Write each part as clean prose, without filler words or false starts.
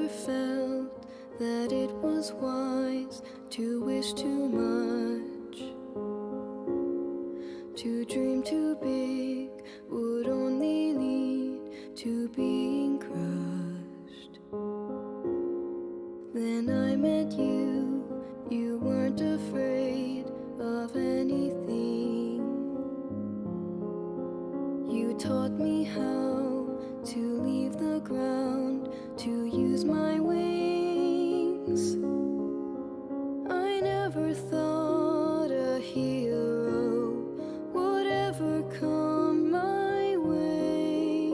felt that it was wise to wish too much. To dream too big would only lead to being crushed. Then I met you, you weren't afraid of anything. You taught me how to leave the ground, to use my wings. I never thought a hero would ever come my way,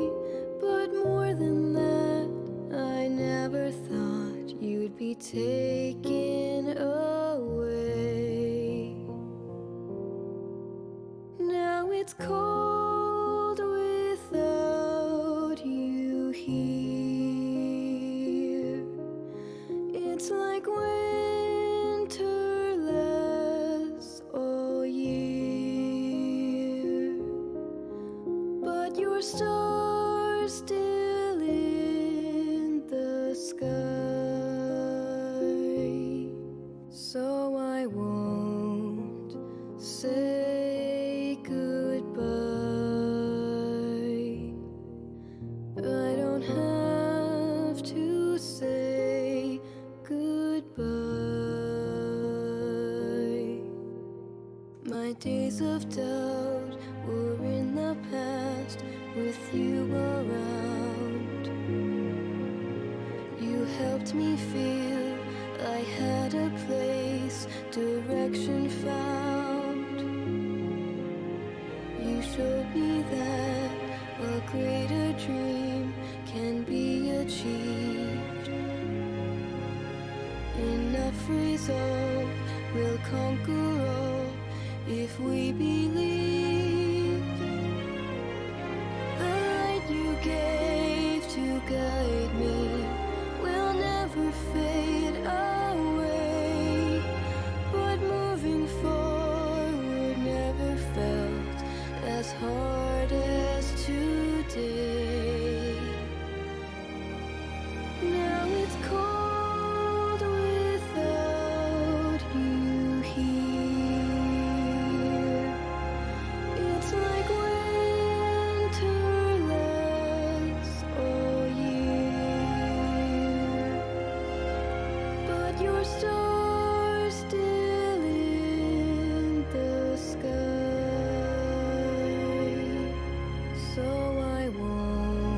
but more than that, I never thought you'd be taken away. Now it's cold without you here. It's like winter lasts all year, but your star's still in the sky. So I won't say goodbye. I don't have to say goodbye. My days of doubt were in the past with you around. You helped me feel I had a place, direction found. You showed me that a greater dream can be achieved. Enough resolve will conquer all if we believe. The light you gave to guide me will never fade away, but moving forward never felt as hard as today. Now it's cold without you here. It's like winter lasts all year, but your star's still in the sky. So I won't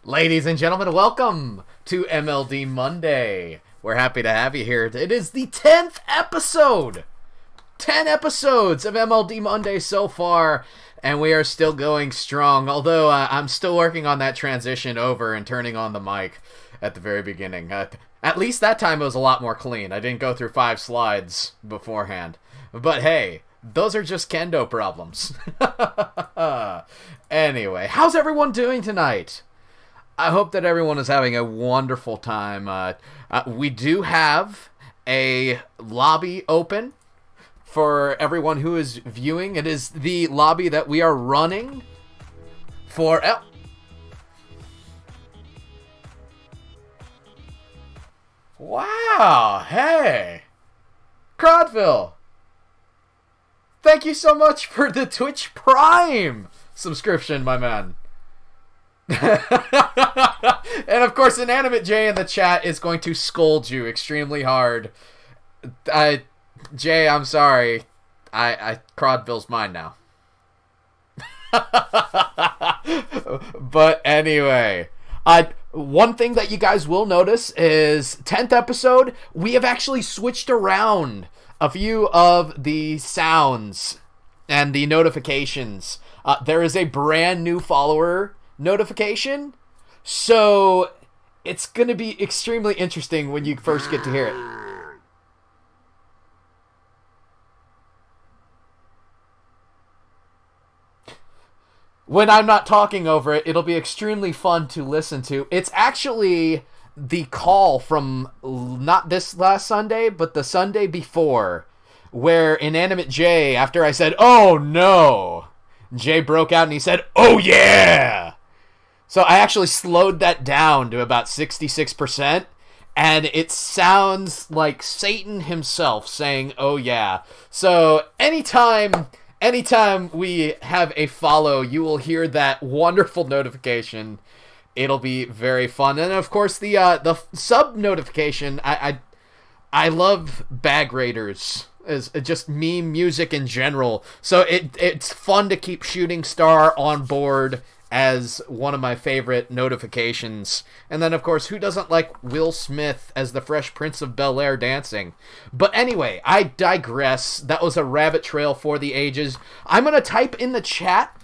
Ladies and gentlemen, welcome to MLD Monday. We're happy to have you here. It is the 10th episode. 10 episodes of MLD Monday so far, and we are still going strong, although I'm still working on that transition over and turning on the mic at the very beginning. At least that time it was a lot more clean. I didn't go through 5 slides beforehand. But hey, those are just kendo problems. Anyway, how's everyone doing tonight? I hope that everyone is having a wonderful time. We do have a lobby open for everyone who is viewing. It is the lobby that we are running for... Wow, hey! Crodville! Thank you so much for the Twitch Prime subscription, my man. And of course, Inanimate J in the chat is going to scold you extremely hard. Jay, I'm sorry. Crodville's mine now. But anyway, one thing that you guys will notice is 10th episode, we have actually switched around a few of the sounds and the notifications. There is a brand new follower notification, so it's going to be extremely interesting when you first get to hear it. When I'm not talking over it, it'll be extremely fun to listen to. It's actually the call from not this last Sunday, but the Sunday before, where Inanimate J, after I said, "Oh no," Jay broke out and he said, "Oh yeah!" So I actually slowed that down to about 66%, and it sounds like Satan himself saying, "Oh yeah." So anytime we have a follow, you will hear that wonderful notification. It'll be very fun. And of course, the sub notification, I love Bag Raiders as just meme music in general. So it's fun to keep Shooting Star on board as one of my favorite notifications. And then, of course, who doesn't like Will Smith as the Fresh Prince of Bel-Air dancing? But anyway, I digress. That was a rabbit trail for the ages. I'm going to type in the chat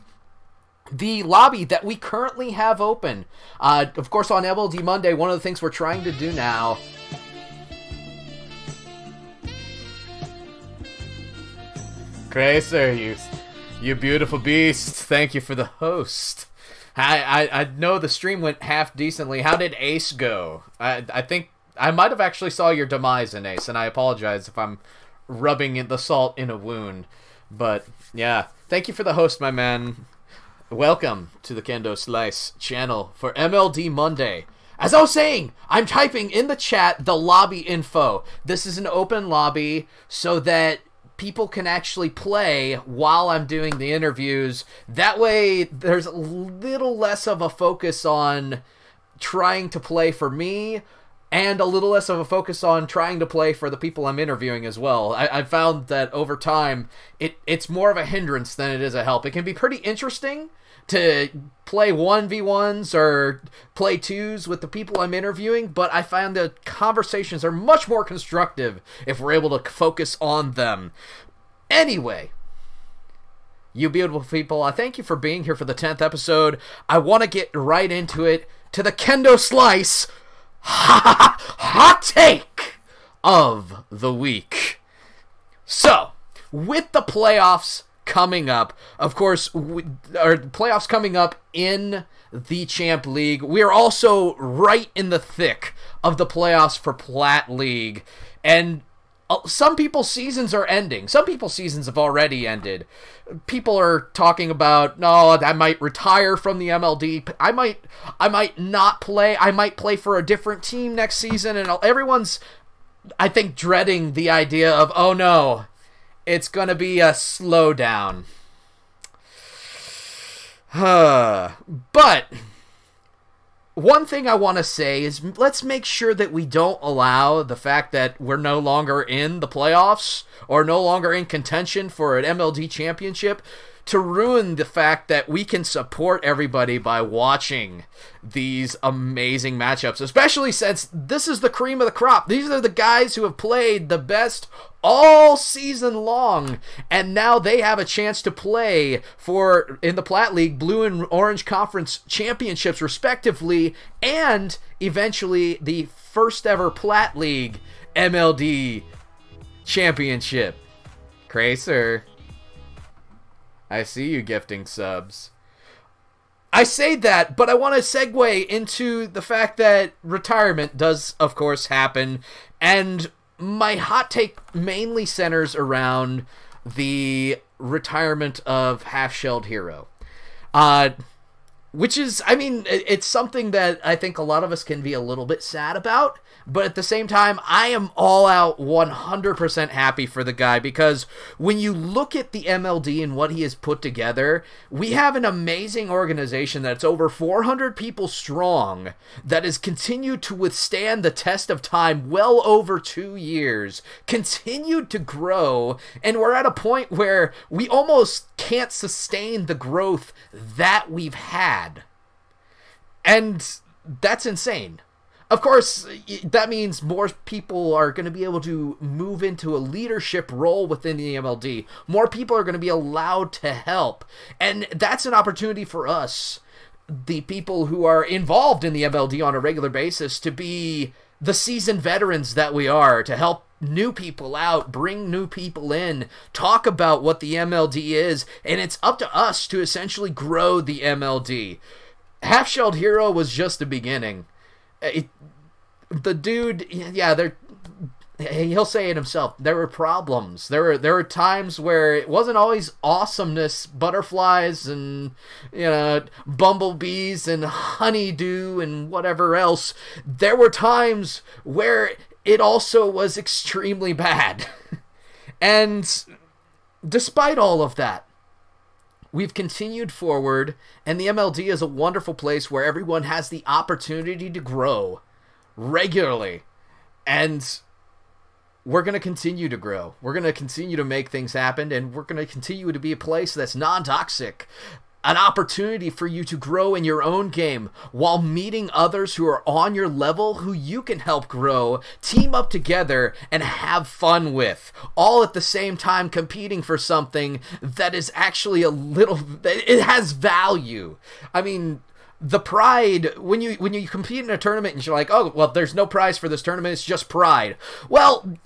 the lobby that we currently have open. Of course, on MLD Monday, one of the things we're trying to do now... Cracer, you beautiful beast. Thank you for the host. I know the stream went half decently. How did Ace go? I think I might have actually saw your demise in Ace, and I apologize if I'm rubbing the salt in a wound. But yeah, thank you for the host, my man. Welcome to the Kendo Slice channel for MLD Monday. As I was saying, I'm typing in the chat the lobby info. This is an open lobby so that people can actually play while I'm doing the interviews. That way, there's a little less of a focus on trying to play for me, and a little less of a focus on trying to play for the people I'm interviewing as well. I've found that over time, it's more of a hindrance than it is a help. It can be pretty interesting to play 1v1s or play 2s with the people I'm interviewing, but I find the conversations are much more constructive if we're able to focus on them. Anyway, you beautiful people, I thank you for being here for the 10th episode. I want to get right into it, to the Kendo Slice hot take of the week. So, with the playoffs coming up, of course, playoffs coming up in the Champ League, we are also right in the thick of the playoffs for Plat League, and some people's seasons are ending. Some people's seasons have already ended. People are talking about, no, I might retire from the MLD. I might not play. I might play for a different team next season, and everyone's, I think, dreading the idea of, oh no, it's going to be a slowdown. But one thing I want to say is let's make sure that we don't allow the fact that we're no longer in the playoffs or no longer in contention for an MLD championship to ruin the fact that we can support everybody by watching these amazing matchups, especially since this is the cream of the crop. These are the guys who have played the best all season long, and now they have a chance to play for, in the Plat League, Blue and Orange Conference championships respectively, and eventually the first ever Plat League MLD championship. Cracer, I see you gifting subs. I say that, but I want to segue into the fact that retirement does, of course, happen, and my hot take mainly centers around the retirement of Half-Shelled Hero. Which is, I mean, it's something that I think a lot of us can be a little bit sad about, but at the same time, I am all out 100% happy for the guy, because when you look at the MLD and what he has put together, we have an amazing organization that's over 400 people strong that has continued to withstand the test of time well over 2 years, continued to grow, and we're at a point where we almost can't sustain the growth that we've had. And that's insane. Of course, that means more people are going to be able to move into a leadership role within the MLD. More people are going to be allowed to help. And that's an opportunity for us, the people who are involved in the MLD on a regular basis, to be the seasoned veterans that we are, to help new people out, bring new people in, talk about what the MLD is, and it's up to us to essentially grow the MLD. Half-Shelled Hero was just the beginning. The dude, yeah, he'll say it himself. There were problems. There were times where it wasn't always awesomeness, butterflies and, you know, bumblebees and honeydew and whatever else. There were times where it also was extremely bad. And despite all of that, we've continued forward, and the MLD is a wonderful place where everyone has the opportunity to grow regularly. And we're going to continue to grow. We're going to continue to make things happen, and we're going to continue to be a place that's non-toxic. An opportunity for you to grow in your own game while meeting others who are on your level, who you can help grow, team up together, and have fun with. All at the same time competing for something that is actually it has value. I mean, the pride, when you compete in a tournament and you're like, oh, well, there's no prize for this tournament, it's just pride. Well,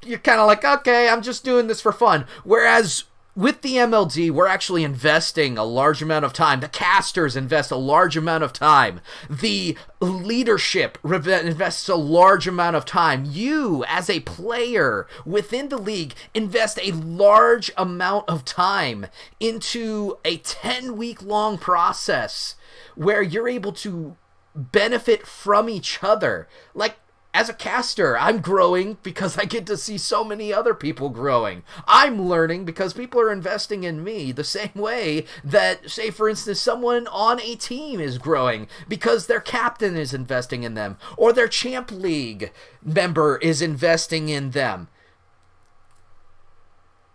you're kind of like, okay, I'm just doing this for fun. Whereas with the MLD, we're actually investing a large amount of time. The casters invest a large amount of time. The leadership invests a large amount of time. You, as a player within the league, invest a large amount of time into a 10-week-long process where you're able to benefit from each other. Like, as a caster, I'm growing because I get to see so many other people growing. I'm learning because people are investing in me the same way that, say, for instance, someone on a team is growing because their captain is investing in them, or their Champ League member is investing in them.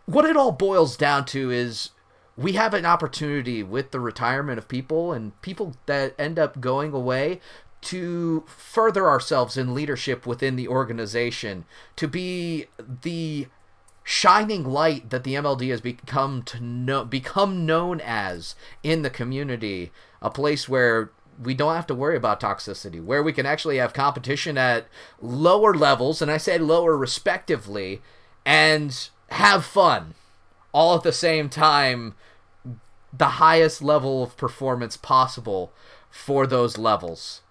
What it all boils down to is we have an opportunity with the retirement of people and people that end up going away to further ourselves in leadership within the organization, to be the shining light that the MLD has become known as in the community, a place where we don't have to worry about toxicity, where we can actually have competition at lower levels, and I say lower respectively, and have fun, all at the same time, the highest level of performance possible for those levels.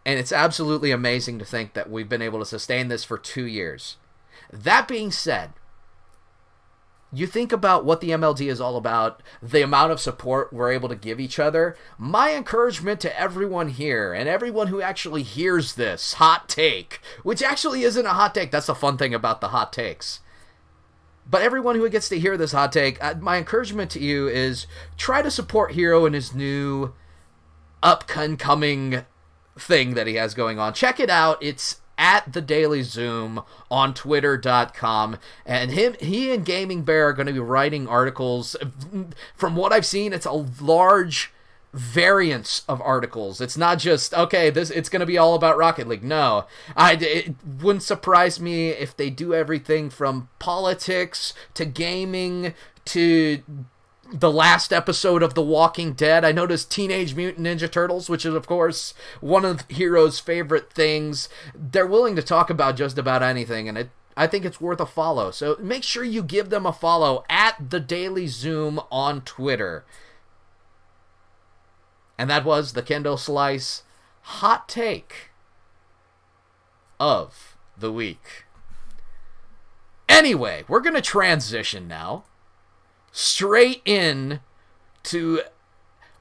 And it's absolutely amazing to think that we've been able to sustain this for 2 years. That being said, you think about what the MLD is all about, the amount of support we're able to give each other. My encouragement to everyone here, and everyone who actually hears this hot take, which actually isn't a hot take, that's the fun thing about the hot takes. But everyone who gets to hear this hot take, my encouragement to you is try to support Hero in his new up-and-coming thing that he has going on. Check it out. It's at The Daily Zoom on Twitter.com. And he and Gaming Bear are going to be writing articles. From what I've seen, it's a large variance of articles. It's not just, okay, it's going to be all about Rocket League. No, it wouldn't surprise me if they do everything from politics to gaming to the last episode of The Walking Dead. I noticed Teenage Mutant Ninja Turtles, which is, of course, one of Hero's favorite things. They're willing to talk about just about anything, and I think it's worth a follow. So make sure you give them a follow at The Daily Zoom on Twitter. And that was the Kendo Slice hot take of the week. Anyway, we're going to transition now straight in to,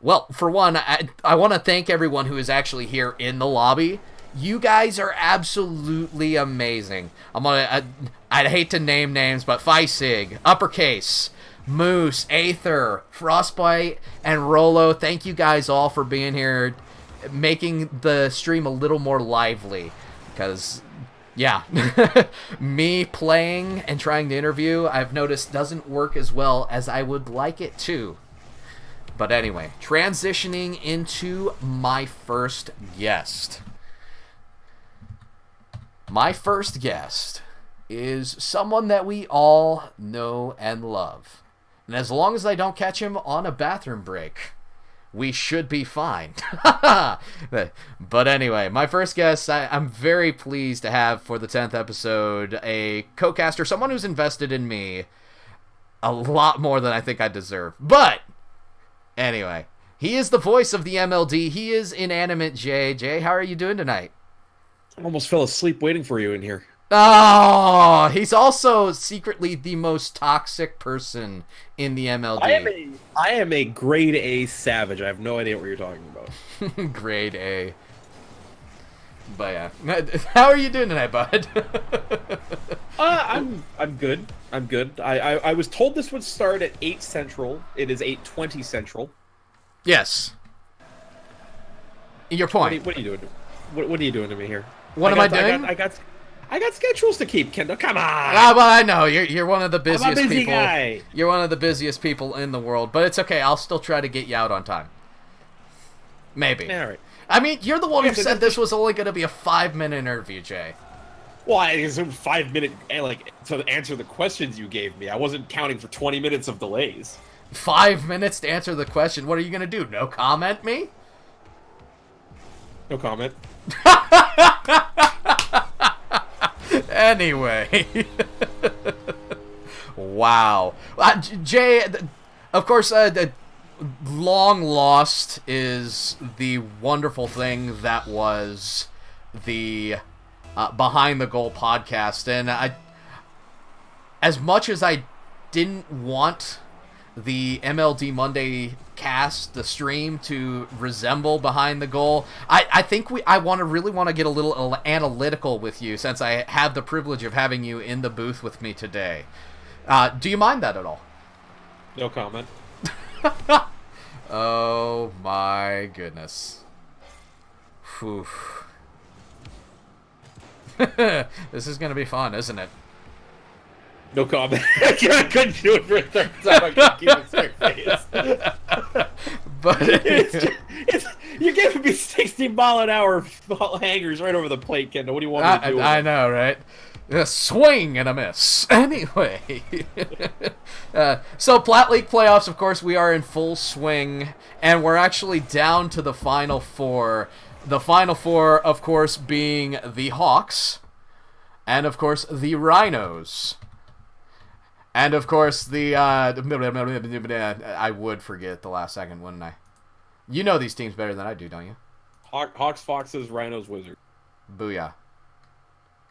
well, for one, I want to thank everyone who is actually here in the lobby. You guys are absolutely amazing. I'd hate to name names, but Feisig, Uppercase, Moose, Aether, Frostbite, and Rolo, thank you guys all for being here, making the stream a little more lively, because, yeah, me playing and trying to interview, I've noticed doesn't work as well as I would like it to. But anyway, transitioning into my first guest. My first guest is someone that we all know and love. And as long as I don't catch him on a bathroom break, we should be fine. But anyway, my first guest, I'm very pleased to have for the 10th episode a co-caster, someone who's invested in me a lot more than I think I deserve. But anyway, he is the voice of the MLD. He is Inanimate Jay. Jay, how are you doing tonight? I almost fell asleep waiting for you in here. Oh, he's also secretly the most toxic person in the MLD. I am a grade A savage. I have no idea what you're talking about. Grade A. But yeah, how are you doing tonight, bud? I'm good. I'm good. I was told this would start at 8 Central. It is 8:20 Central. Yes. Your point. What are you doing? What are you doing to me here? What am I doing? I got schedules to keep, Kendall. Come on. Well, I know you're one of the busiest I'm a busy people. Guy. You're one of the busiest people in the world, but it's okay. I'll still try to get you out on time. Maybe. All right. I mean, you're the one who said this was only going to be a 5-minute interview, Jay. Well, I assumed 5 minute to answer the questions you gave me. I wasn't counting for 20 minutes of delays. 5 minutes to answer the question. What are you going to do? No comment me? No comment. Anyway. Wow. Jay, of course, long lost is the wonderful thing that was the Behind the Goal podcast. And as much as I didn't want the MLD Monday cast, the stream, to resemble Behind the Goal, I think I really want to get a little analytical with you, since I have the privilege of having you in the booth with me today. Do you mind that at all? No comment. Oh my goodness. Whew. This is gonna be fun, isn't it? No comment. I couldn't do it for a third time. I couldn't keep a straight face. But you're giving me 60-mile-an-hour hangers right over the plate, Kendall. What do you want me to do? I know, right? A swing and a miss. Anyway. So Plat League playoffs, of course, we are in full swing, and we're actually down to the Final Four. The Final Four, of course, being the Hawks, and of course the Rhinos. And, of course, I would forget the last second, wouldn't I? You know these teams better than I do, don't you? Hawks, Foxes, Rhinos, Wizards. Booyah.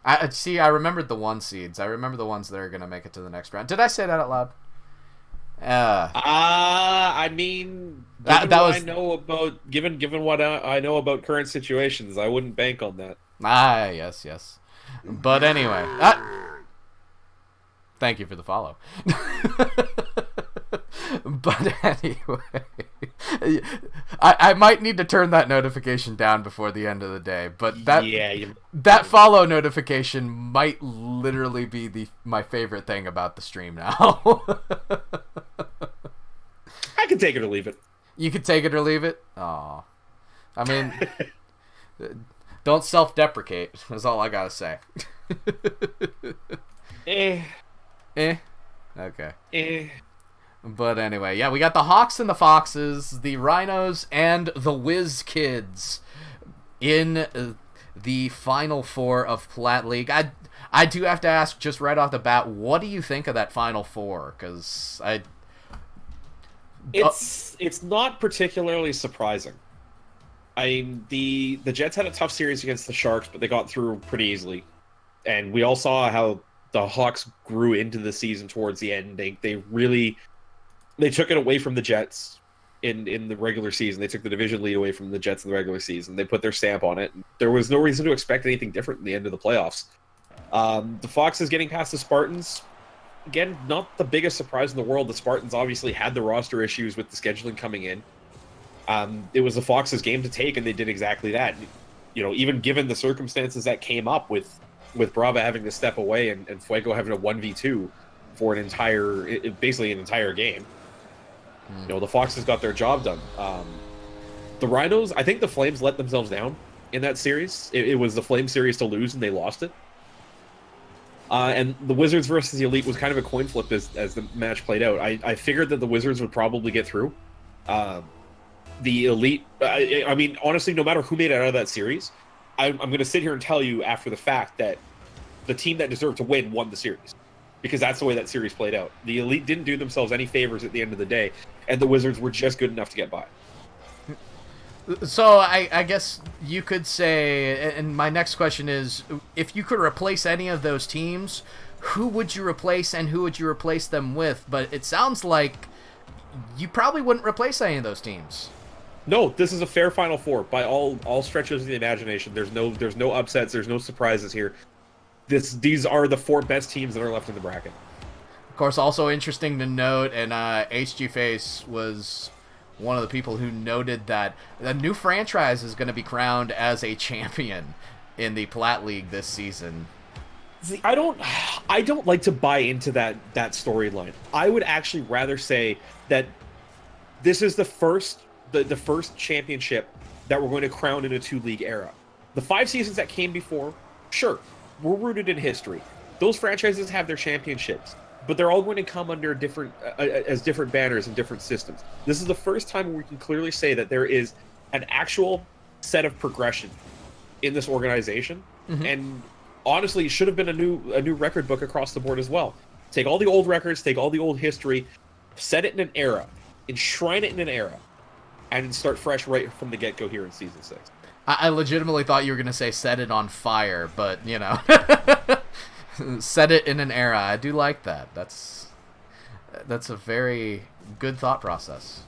I remembered the 1 seeds. I remember the ones that are going to make it to the next round. Did I say that out loud? I mean, given what I know about, given what I know about current situations, I wouldn't bank on that. Yes. But anyway... Thank you for the follow. But anyway, I might need to turn that notification down before the end of the day. But that follow notification might literally be my favorite thing about the stream now. I can take it or leave it. You could take it or leave it? Aw. I mean, don't self-deprecate, is all I gotta say. Okay. But anyway, yeah, we got the Hawks and the Foxes, the Rhinos, and the Whiz Kids in the Final Four of Plat League. I do have to ask, just right off the bat, what do you think of that Final Four? Because It's not particularly surprising. I mean, the Jets had a tough series against the Sharks, but they got through pretty easily. And we all saw how the Hawks grew into the season towards the end. They took it away from the Jets in the regular season. They took the division lead away from the Jets in the regular season. They put their stamp on it. There was no reason to expect anything different in the end of the playoffs. The Foxes getting past the Spartans, again, not the biggest surprise in the world. The Spartans obviously had the roster issues with the scheduling coming in. It was the Foxes' game to take, and they did exactly that. You know, even given the circumstances that came up with Brava having to step away and Fuego having a 1v2 for basically an entire game. You know, the Foxes got their job done. The Rhinos, I think the Flames let themselves down in that series. It was the Flame series to lose, and they lost it. And the Wizards versus the Elite was kind of a coin flip as the match played out. I figured that the Wizards would probably get through. The Elite, I mean, honestly, no matter who made it out of that series, I'm going to sit here and tell you after the fact that the team that deserved to win won the series. Because that's the way that series played out. The Elite didn't do themselves any favors at the end of the day, and the Wizards were just good enough to get by. So I guess you could say, and my next question is, if you could replace any of those teams, who would you replace and who would you replace them with? But it sounds like you probably wouldn't replace any of those teams. No, this is a fair Final Four by all stretches of the imagination. There's no upsets. There's no surprises here. These are the four best teams that are left in the bracket. Of course, also interesting to note, and HG Face was one of the people who noted that the new franchise is going to be crowned as a champion in the Plat League this season. See, I don't like to buy into that storyline. I would actually rather say that this is the first championship that we're going to crown in a 2-league era. The 5 seasons that came before, sure, we're rooted in history. Those franchises have their championships, but they're all going to come under different banners and different systems. This is the first time where we can clearly say that there is an actual set of progression in this organization, and honestly, it should have been a new record book across the board as well. Take all the old records, take all the old history, set it in an era, enshrine it in an era, and start fresh right from the get-go here in Season 6. I legitimately thought you were going to say set it on fire, but, you know, set it in an era. I do like that. That's a very good thought process.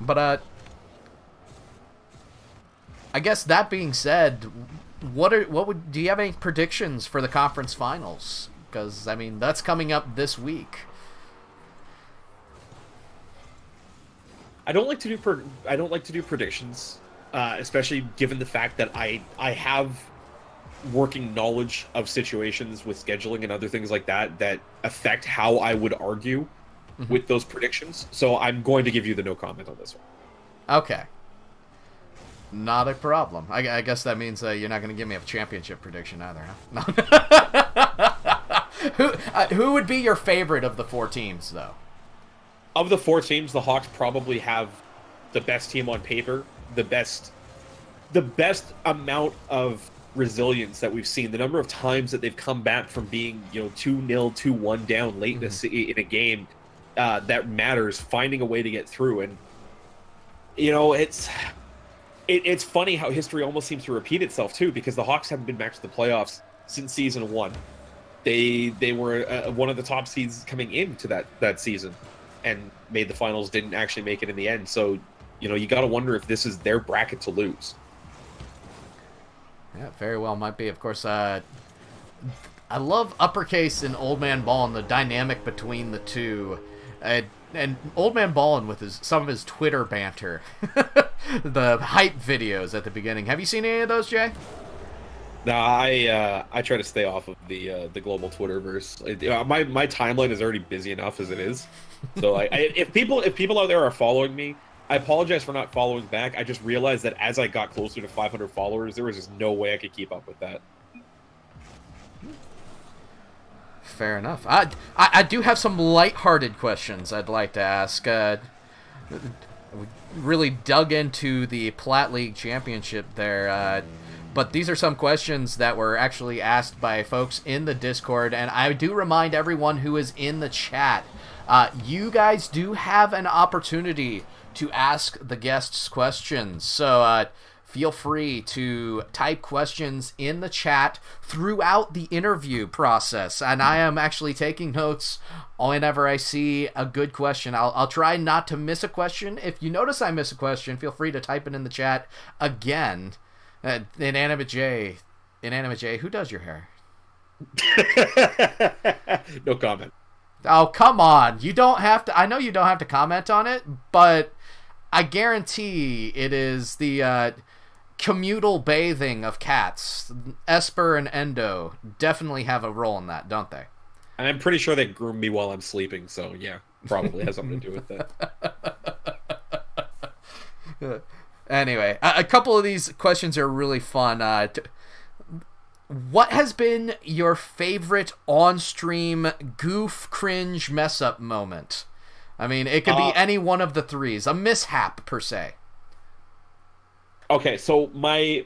But, I guess that being said, do you have any predictions for the conference finals? Because, I mean, that's coming up this week. I don't like to do predictions, especially given the fact that I have working knowledge of situations with scheduling and other things like that affect how I would argue with those predictions. So I'm going to give you the no comment on this one. Okay. Not a problem. I guess that means you're not going to give me a championship prediction either, huh? No. Who would be your favorite of the 4 teams, though? Of the 4 teams, the Hawks probably have the best team on paper, the best amount of resilience that we've seen. The number of times that they've come back from being 2-0, 2-1 down late in a game that matters, finding a way to get through. And it's funny how history almost seems to repeat itself too, because the Hawks haven't been back to the playoffs since Season 1. They were one of the top seeds coming into that season and made the finals, didn't actually make it in the end. So, you got to wonder if this is their bracket to lose. Yeah, very well might be. Of course, I love Uppercase and Old Man Ball and the dynamic between the two. and Old Man Ballin with some of his Twitter banter, the hype videos at the beginning. Have you seen any of those, Jay? No, I try to stay off of the global Twitterverse. My timeline is already busy enough as it is. So like, if people out there are following me, I apologize for not following back. I just realized that as I got closer to 500 followers, there was just no way I could keep up with that. Fair enough. I do have some lighthearted questions I'd like to ask. We really dug into the Plat League Championship there, but these are some questions that were actually asked by folks in the Discord, and I do remind everyone who is in the chat, you guys do have an opportunity to ask the guests questions. So feel free to type questions in the chat throughout the interview process, and I am actually taking notes whenever I see a good question. I'll try not to miss a question. If you notice I miss a question, feel free to type it in the chat again. Inanimate J, who does your hair? No comment. Oh, come on. You don't have to. I know you don't have to comment on it, but I guarantee it is the communal bathing of cats. Esper and Endo definitely have a role in that, don't they? And I'm pretty sure they groom me while I'm sleeping, so yeah, probably has something to do with that. Anyway, a couple of these questions are really fun. What has been your favorite on-stream goof, cringe, mess-up moment? I mean, it could be any one of the threes. A mishap, per se. Okay, so my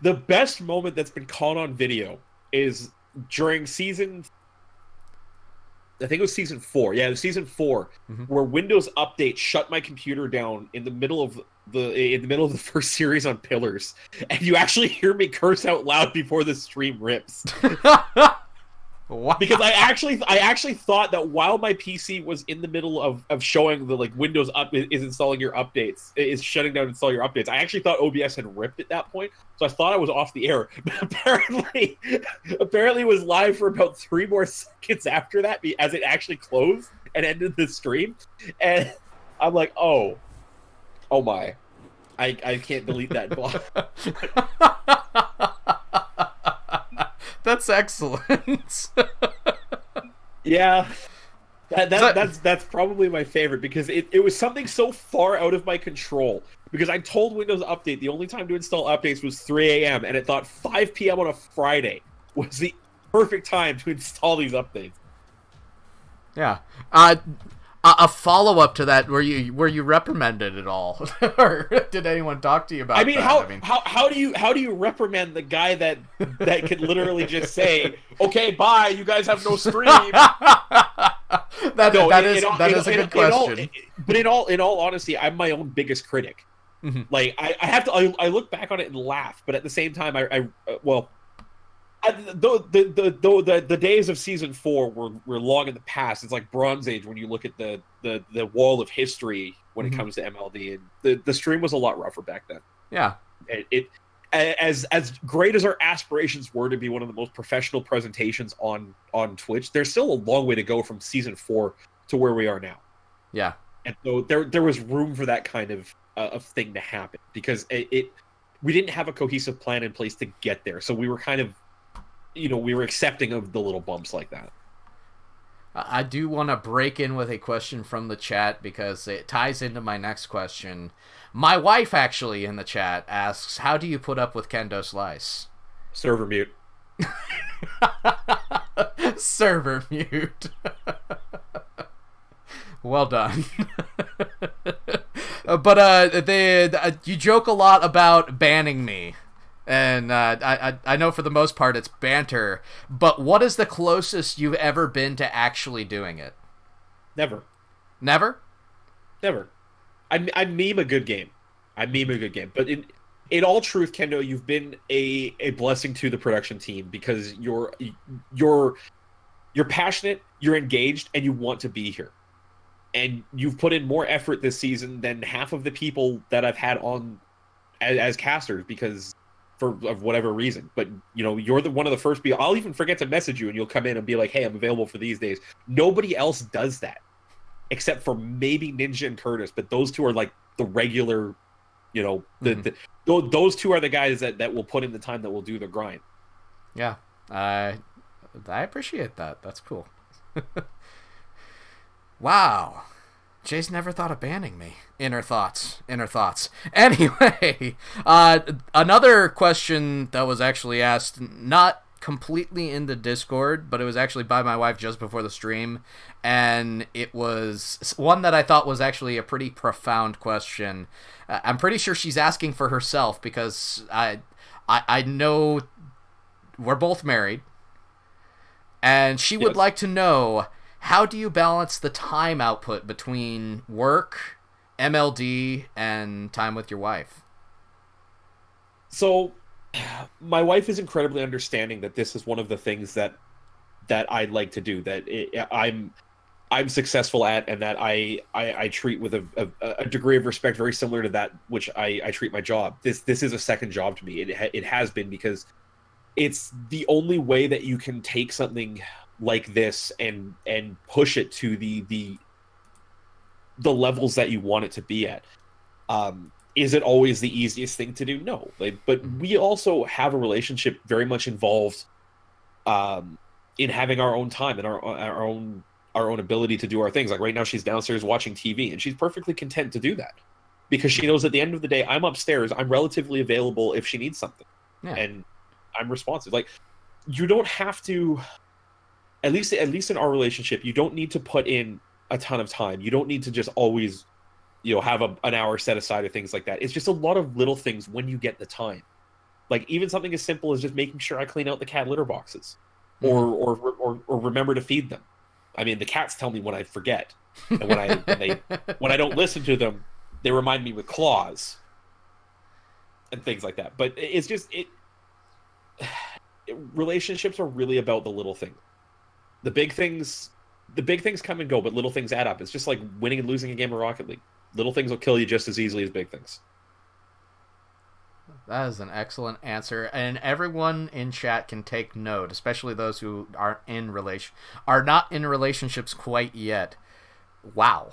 the best moment that's been caught on video is during season... I think it was season 4. Yeah, it was season 4, where Windows Update shut my computer down in the middle of the first series on Pillars, and you actually hear me curse out loud before the stream rips. Wow. Because I actually thought that while my PC was in the middle of showing the Windows up is installing your updates, is shutting down install your updates, I actually thought OBS had ripped at that point, so I thought I was off the air. But apparently it was live for about 3 more seconds after that, as it actually closed and ended the stream, and I'm like, oh my, I can't delete that block. That's excellent. Yeah. That's probably my favorite, because it was something so far out of my control. Because I told Windows Update the only time to install updates was 3 a.m. and it thought 5 p.m. on a Friday was the perfect time to install these updates. Yeah. A follow-up to that, were you reprimanded at all? Or did anyone talk to you about that? How do you reprimand the guy that could literally just say, "Okay, bye, you guys have no stream"? That is a good question. But in all honesty, I'm my own biggest critic. Mm-hmm. Like I look back on it and laugh, but at the same time, the days of season 4 were long in the past. It's like Bronze Age when you look at the wall of history when it comes to MLD, and the stream was a lot rougher back then. Yeah, it as great as our aspirations were to be one of the most professional presentations on Twitch, there's still a long way to go from season 4 to where we are now. Yeah, and so there was room for that kind of thing to happen, because we didn't have a cohesive plan in place to get there, so we were kind of, we were accepting of the little bumps like that. I do want to break in with a question from the chat because it ties into my next question. My wife, actually, in the chat asks, how do you put up with Kendo Slice? Server mute. Server mute. Well done. But you joke a lot about banning me. And I know for the most part it's banter, but what is the closest you've ever been to actually doing it? Never. Never? Never. I meme a good game. But in all truth, Kendo, you've been a blessing to the production team, because you're passionate, you're engaged, and you want to be here. And you've put in more effort this season than half of the people that I've had on as casters, because of whatever reason. But you're one of the first people. I'll even forget to message you and you'll come in and be like, hey, I'm available for these days. Nobody else does that. except for maybe Ninja and Curtis, but those two are like the regular, you know, those two are the guys that will put in the time, that will do the grind. Yeah, I appreciate that. That's cool. Wow. Jay's never thought of banning me. Inner thoughts. Anyway, another question that was actually asked, not completely in the Discord, but it was actually by my wife just before the stream, and it was one that I thought was actually a pretty profound question. I'm pretty sure she's asking for herself, because I know we're both married, and she would like to know, how do you balance the time output between work, MLD, and time with your wife? So, my wife is incredibly understanding that this is one of the things that I'd like to do, that I'm successful at, and that I treat with a degree of respect very similar to that which I treat my job. This is a second job to me. It has been, because it's the only way that you can take something like this and push it to the levels that you want it to be at. Is it always the easiest thing to do? No. But we also have a relationship very much involved in having our own time and our own ability to do our things. Like right now, she's downstairs watching TV, and she's perfectly content to do that, because she knows at the end of the day, I'm upstairs, I'm relatively available if she needs something, and I'm responsive. Like, you don't have to, at least in our relationship, you don't need to put in a ton of time. You don't need to just always, have an hour set aside or things like that. It's just a lot of little things when you get the time. Like, even something as simple as just making sure I clean out the cat litter boxes, or remember to feed them. I mean, the cats tell me when I forget, and when I don't listen to them, they remind me with claws and things like that. But it's just relationships are really about the little things. The big things come and go, but little things add up. It's just like winning and losing a game of Rocket League. Little things will kill you just as easily as big things. That is an excellent answer, and everyone in chat can take note, especially those who are not in relationships quite yet. Wow.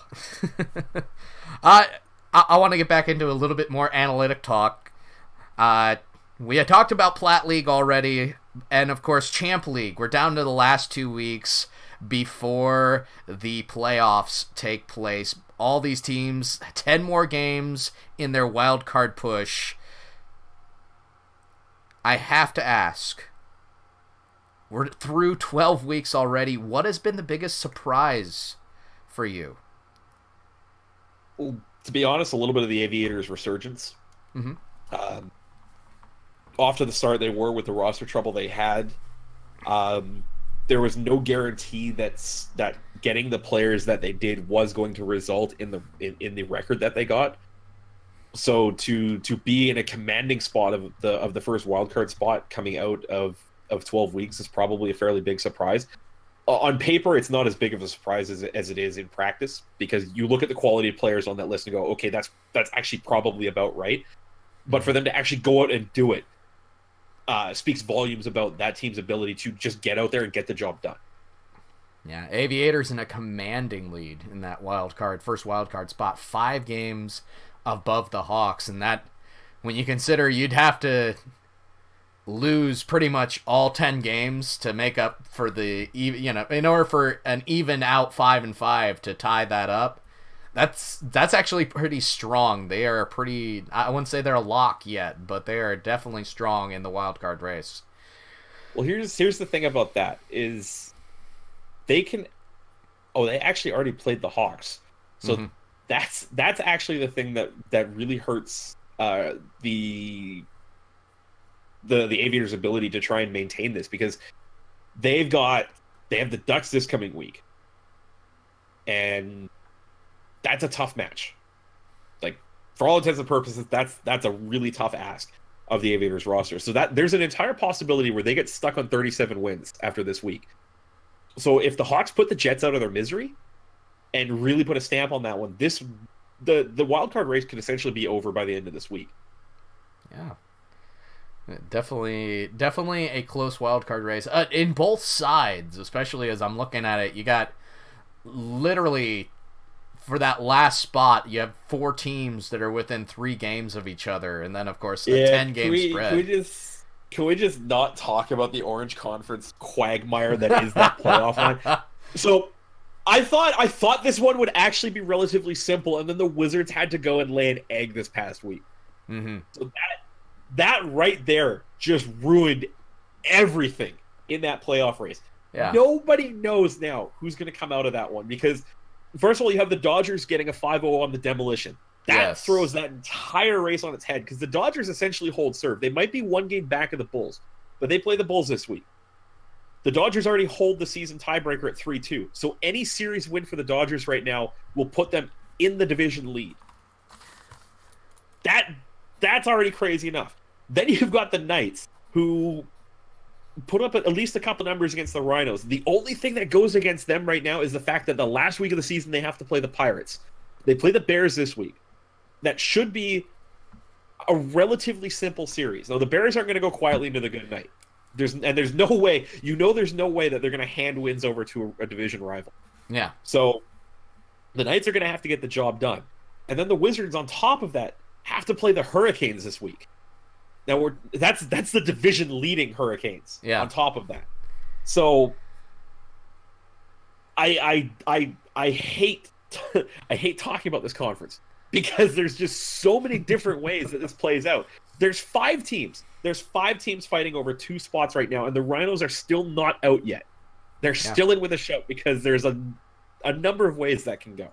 I want to get back into a little bit more analytic talk. We had talked about Plat League already, and of course Champ League. We're down to the last 2 weeks before the playoffs take place. All these teams, 10 more games in their wild card push. I have to ask, we're through 12 weeks already. What has been the biggest surprise for you? Well, to be honest, a little bit of the Aviators' resurgence. Off to the start they were with the roster trouble they had. There was no guarantee that getting the players that they did was going to result in the record that they got. So to be in a commanding spot of the first wildcard spot coming out of 12 weeks is probably a fairly big surprise. On paper, it's not as big of a surprise as it is in practice, because you look at the quality of players on that list and go, okay, that's actually probably about right. But for them to actually go out and do it speaks volumes about that team's ability to just get out there and get the job done. Yeah, Aviators in a commanding lead in that first wildcard spot, 5 games above the Hawks, and that, when you consider you'd have to lose pretty much all 10 games to make up for in order for an even out 5-5 to tie that up, that's actually pretty strong. They are I wouldn't say they're a lock yet, but they are definitely strong in the wild card race. Well, here's the thing about that is they actually already played the Hawks, so that's actually the thing that really hurts the Aviators' ability to try and maintain this, because they have the Ducks this coming week, and that's a tough match. Like, for all intents and purposes, that's a really tough ask of the Aviators roster. So that there's an entire possibility where they get stuck on 37 wins after this week. So if the Hawks put the Jets out of their misery and really put a stamp on that one, the wildcard race could essentially be over by the end of this week. Yeah. Definitely a close wildcard race. In both sides, especially as I'm looking at it, you got literally for that last spot, you have 4 teams that are within 3 games of each other, and then of course a 10-game spread. Can we just not talk about the Orange Conference quagmire that is that playoff line? So I thought this one would actually be relatively simple, and then the Wizards had to go and lay an egg this past week. Mm-hmm. So that right there just ruined everything in that playoff race. Yeah. Nobody knows now who's going to come out of that one because, first of all, you have the Dodgers getting a 5-0 on the demolition. That throws that entire race on its head because the Dodgers essentially hold serve. They might be 1 game back of the Bulls, but they play the Bulls this week. The Dodgers already hold the season tiebreaker at 3-2. So any series win for the Dodgers right now will put them in the division lead. That's already crazy enough. Then you've got the Knights, who put up at least a couple numbers against the Rhinos. The only thing that goes against them right now is the fact that the last week of the season they have to play the Pirates. They play the Bears this week. That should be a relatively simple series. Now, the Bears aren't going to go quietly into the good night. There's no way, there's no way that they're going to hand wins over to a division rival. Yeah. So the Knights are going to have to get the job done. And then the Wizards, on top of that, have to play the Hurricanes this week. Now that's the division leading Hurricanes. Yeah. On top of that, so I hate I hate talking about this conference because there's just so many different ways that this plays out. There's 5 teams. There's 5 teams fighting over 2 spots right now, and the Rhinos are still not out yet. They're still in with a shout because there's a number of ways that can go.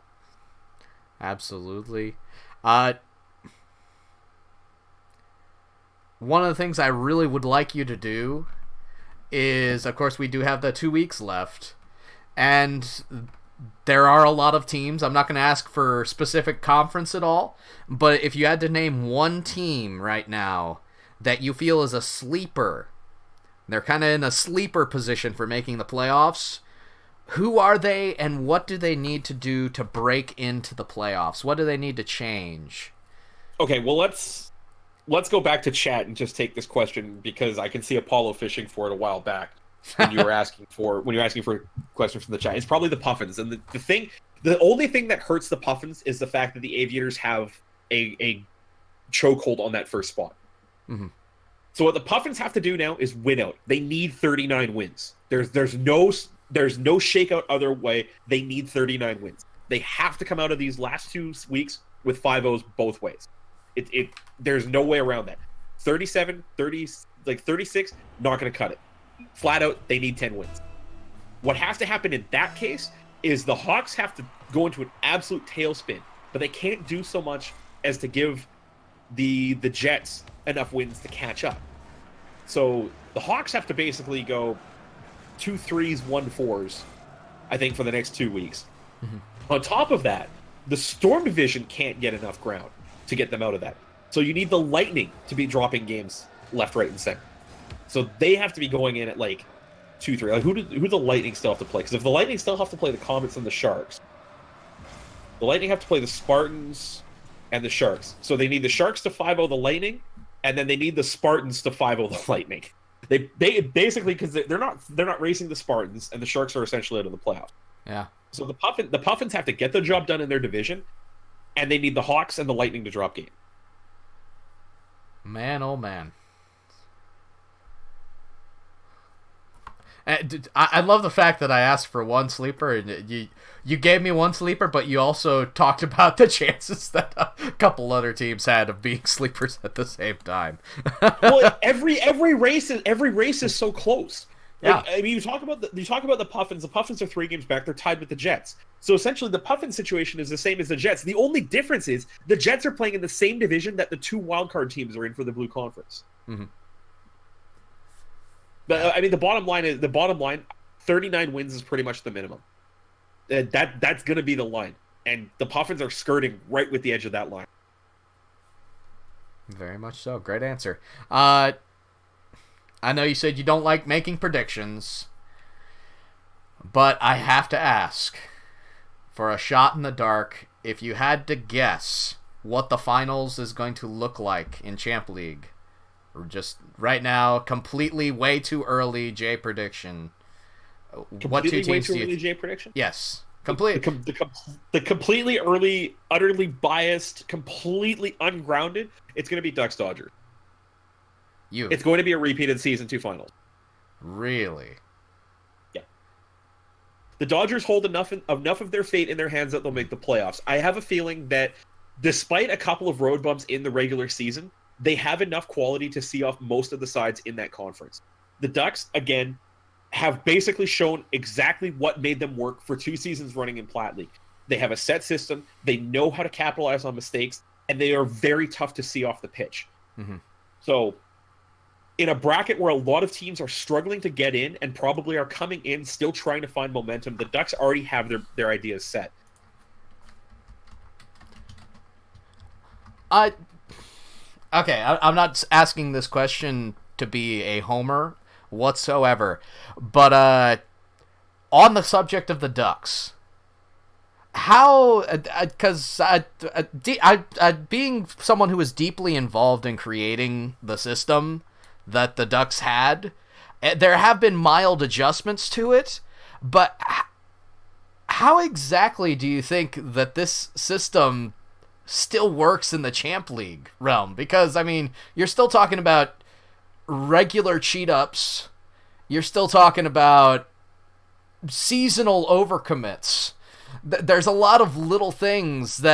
Absolutely. One of the things I really would like you to do is, of course, we do have the 2 weeks left, and there are a lot of teams. I'm not going to ask for specific conference at all, but if you had to name one team right now that you feel is a sleeper, they're kind of in a sleeper position for making the playoffs, who are they and what do they need to do to break into the playoffs? What do they need to change? Okay, well, let's go back to chat and just take this question because I can see Apollo fishing for it a while back when you were asking for questions from the chat. It's probably the Puffins, and the only thing that hurts the Puffins is the fact that the Aviators have a chokehold on that first spot. Mm-hmm. So what the Puffins have to do now is win out. They need 39 wins. There's no shakeout other way. They need 39 wins. They have to come out of these last 2 weeks with 5-0s both ways. There's no way around that. 37, 30, 36, not going to cut it. Flat out, they need 10 wins. What has to happen in that case is the Hawks have to go into an absolute tailspin, but they can't do so much as to give the Jets enough wins to catch up. So the Hawks have to basically go 2 3s, 1 4s, I think, for the next 2 weeks. Mm-hmm. On top of that, the Storm division can't get enough ground to get them out of that. So you need the Lightning to be dropping games left, right, and center. So they have to be going in at 2 3. Like who do the Lightning still have to play? Because if the Lightning still have to play the Comets and the Sharks, the Lightning have to play the Spartans and the Sharks. So they need the Sharks to 5-0 the Lightning, and then they need the Spartans to 5-0 the Lightning. They basically, because they're not racing the Spartans, and the Sharks are essentially out of the playoffs. Yeah. So the Puffins have to get the job done in their division, and they need the Hawks and the Lightning to drop game. Man, oh man. I love the fact that I asked for one sleeper, and you gave me one sleeper, but you also talked about the chances that a couple other teams had of being sleepers at the same time. Well, every race is so close. Yeah. I mean, you talk about the Puffins. The Puffins are 3 games back. They're tied with the Jets. So essentially, the Puffins situation is the same as the Jets. The only difference is the Jets are playing in the same division that the 2 wildcard teams are in for the Blue Conference. Mm-hmm. But I mean, the bottom line, 39 wins is pretty much the minimum. That's going to be the line, and the Puffins are skirting right with the edge of that line. Very much so. Great answer. I know you said you don't like making predictions, but I have to ask, for a shot in the dark, if you had to guess what the finals is going to look like in Champ League, or just right now, completely way too early J prediction. What 2 teams do you? J prediction? Yes. Complete. The completely early, utterly biased, completely ungrounded. It's going to be Ducks Dodgers. It's going to be a repeat of the season 2 finals. Really? Yeah. The Dodgers hold enough of their fate in their hands that they'll make the playoffs. I have a feeling that despite a couple of road bumps in the regular season, they have enough quality to see off most of the sides in that conference. The Ducks, again, have basically shown exactly what made them work for 2 seasons running in Platte League. They have a set system, they know how to capitalize on mistakes, and they are very tough to see off the pitch. Mm-hmm. So, in a bracket where a lot of teams are struggling to get in and probably are coming in still trying to find momentum, the Ducks already have their ideas set. I'm not asking this question to be a homer whatsoever, but on the subject of the Ducks, how, because being someone who was deeply involved in creating the system that the Ducks had, there have been mild adjustments to it, but how exactly do you think that this system still works in the Champ League realm? Because, I mean, you're still talking about regular cheat-ups, you're still talking about seasonal overcommits. There's a lot of little things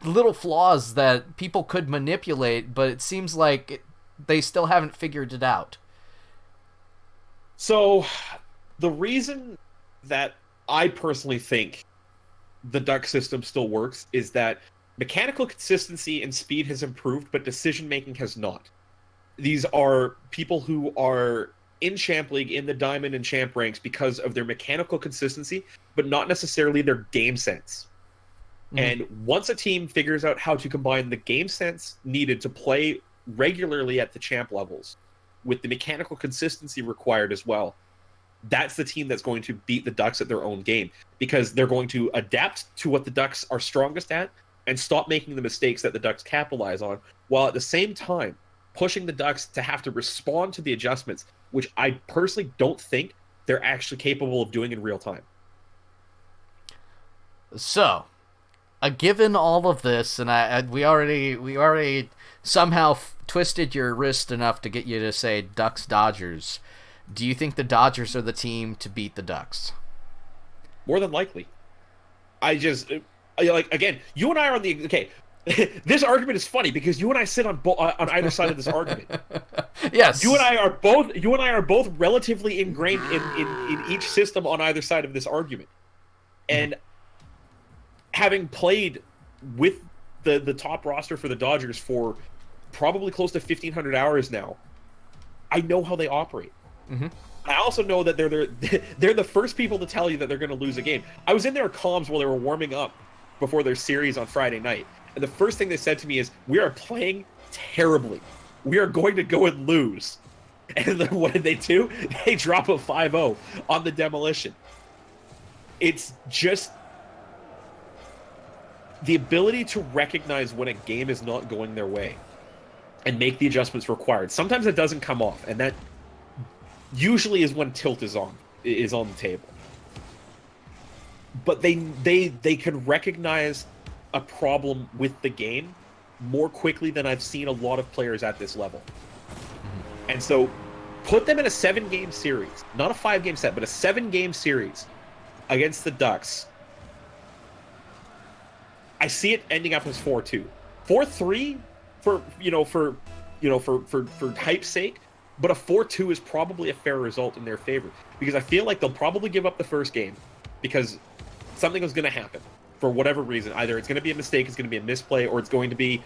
little flaws that people could manipulate, but it seems like they still haven't figured it out. So, the reason that I personally think the Duck system still works is that mechanical consistency and speed has improved, but decision-making has not. These are people who are in Champ League, in the Diamond and Champ ranks because of their mechanical consistency, but not necessarily their game sense. And once a team figures out how to combine the game sense needed to play regularly at the Champ levels with the mechanical consistency required as well, that's the team that's going to beat the Ducks at their own game, because they're going to adapt to what the Ducks are strongest at and stop making the mistakes that the Ducks capitalize on, while at the same time pushing the Ducks to have to respond to the adjustments, which I personally don't think they're actually capable of doing in real time. So, given all of this, and we already somehow twisted your wrist enough to get you to say Ducks Dodgers, do you think the Dodgers are the team to beat the Ducks? More than likely. Again, you and I are on the... Okay, this argument is funny because you and I sit on either side of this argument. Yes. You and I are both relatively ingrained in each system on either side of this argument. And having played with the top roster for the Dodgers for probably close to 1,500 hours now, I know how they operate. Mm-hmm. I also know that they're the first people to tell you that they're going to lose a game. I was in their comms while they were warming up before their series on Friday night, and the first thing they said to me is, "We are playing terribly. We are going to go and lose." And then what did they do? They drop a 5-0 on the demolition. It's just the ability to recognize when a game is not going their way and make the adjustments required. Sometimes it doesn't come off, and that usually is when tilt is on the table. But they can recognize a problem with the game more quickly than I've seen a lot of players at this level. And so put them in a 7-game series, not a 5-game set, but a 7-game series against the Ducks. I see it ending up as 4-2. 4-3 for hype's sake, but a 4-2 is probably a fair result in their favor, because I feel like they'll probably give up the first game because something was going to happen for whatever reason. Either it's going to be a mistake, it's going to be a misplay, or it's going to be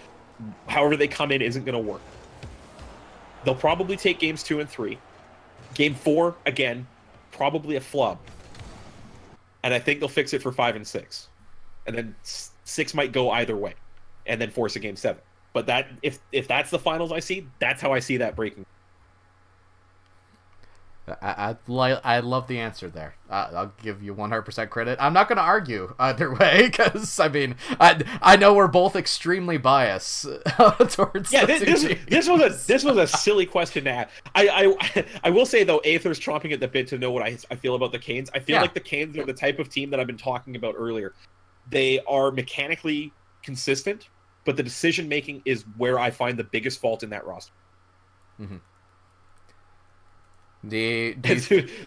however they come in isn't going to work. They'll probably take games 2 and 3. Game 4, again, probably a flub. And I think they'll fix it for 5 and 6. And then 6 might go either way, and then force a game 7. But if that's the finals I see, that's how I see that breaking. I love the answer there. I'll give you 100% credit. I'm not going to argue either way because I know we're both extremely biased towards. Yeah, this was a silly question to ask. I will say though, Aether's chomping at the bit to know what I feel about the Canes. I feel like the Canes are the type of team that I've been talking about earlier. They are mechanically consistent, but the decision making is where I find the biggest fault in that roster. Mm-hmm.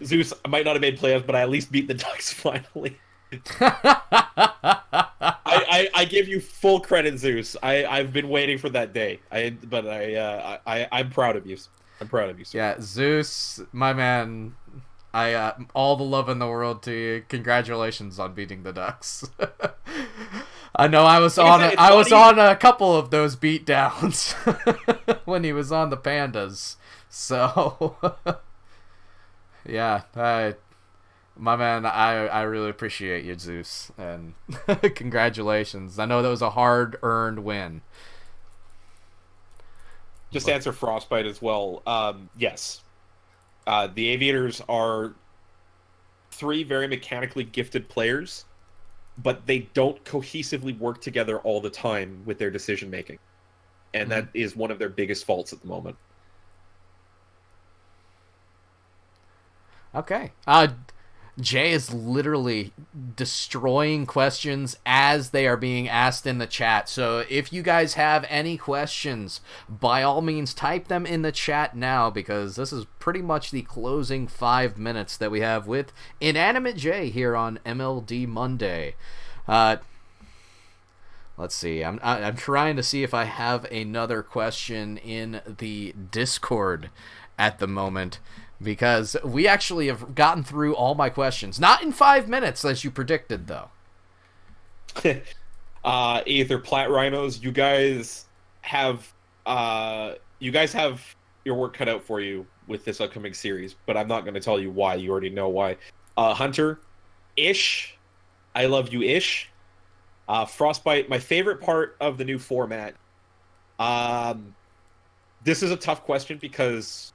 Zeus might not have made playoffs, but I at least beat the Ducks finally. I give you full credit, Zeus. I've been waiting for that day. I'm proud of you. I'm proud of you, sir. Yeah, Zeus, my man. All the love in the world to you. Congratulations on beating the Ducks. I know I was on a couple of those beat downs when he was on the Pandas. So yeah, my man, I really appreciate you, Zeus, and congratulations. I know that was a hard-earned win. Just answer Frostbite as well. Yes. The Aviators are 3 very mechanically gifted players, but they don't cohesively work together all the time with their decision-making. And that is one of their biggest faults at the moment. Okay. Jay is literally destroying questions as they are being asked in the chat. So if you guys have any questions, by all means type them in the chat now, because this is pretty much the closing 5 minutes that we have with Inanimate Jay here on MLD Monday. Let's see. I'm trying to see if I have another question in the Discord at the moment, because we actually have gotten through all my questions. Not in 5 minutes, as you predicted, though. Aether Plat Rhinos, you guys have your work cut out for you with this upcoming series, but I'm not going to tell you why. You already know why. Hunter, Ish, I love you, Ish. Frostbite, my favorite part of the new format. This is a tough question because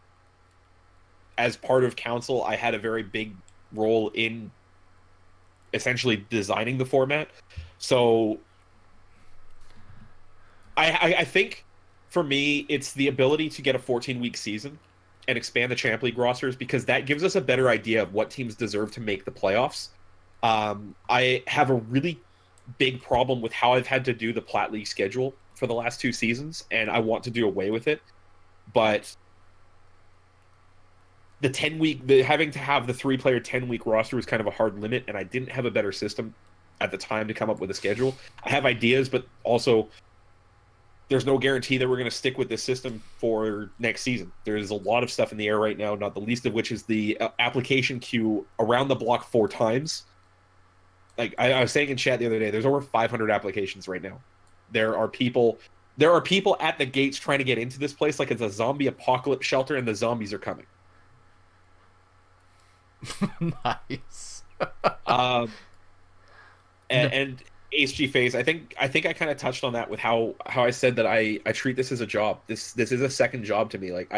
as part of council, I had a very big role in essentially designing the format. So I think for me, it's the ability to get a 14-week season and expand the Champ League rosters, because that gives us a better idea of what teams deserve to make the playoffs. I have a really big problem with how I've had to do the Plat League schedule for the last 2 seasons, and I want to do away with it. But the 10-week, having to have the 3-player 10-week roster was kind of a hard limit, and I didn't have a better system at the time to come up with a schedule. I have ideas, but also there's no guarantee that we're going to stick with this system for next season. There's a lot of stuff in the air right now, not the least of which is the application queue around the block 4 times. Like I was saying in chat the other day, there's over 500 applications right now. There are people at the gates trying to get into this place like it's a zombie apocalypse shelter, and the zombies are coming. Nice. And HG Phase, I think I kind of touched on that with how I said that I treat this as a job. This is a second job to me. Like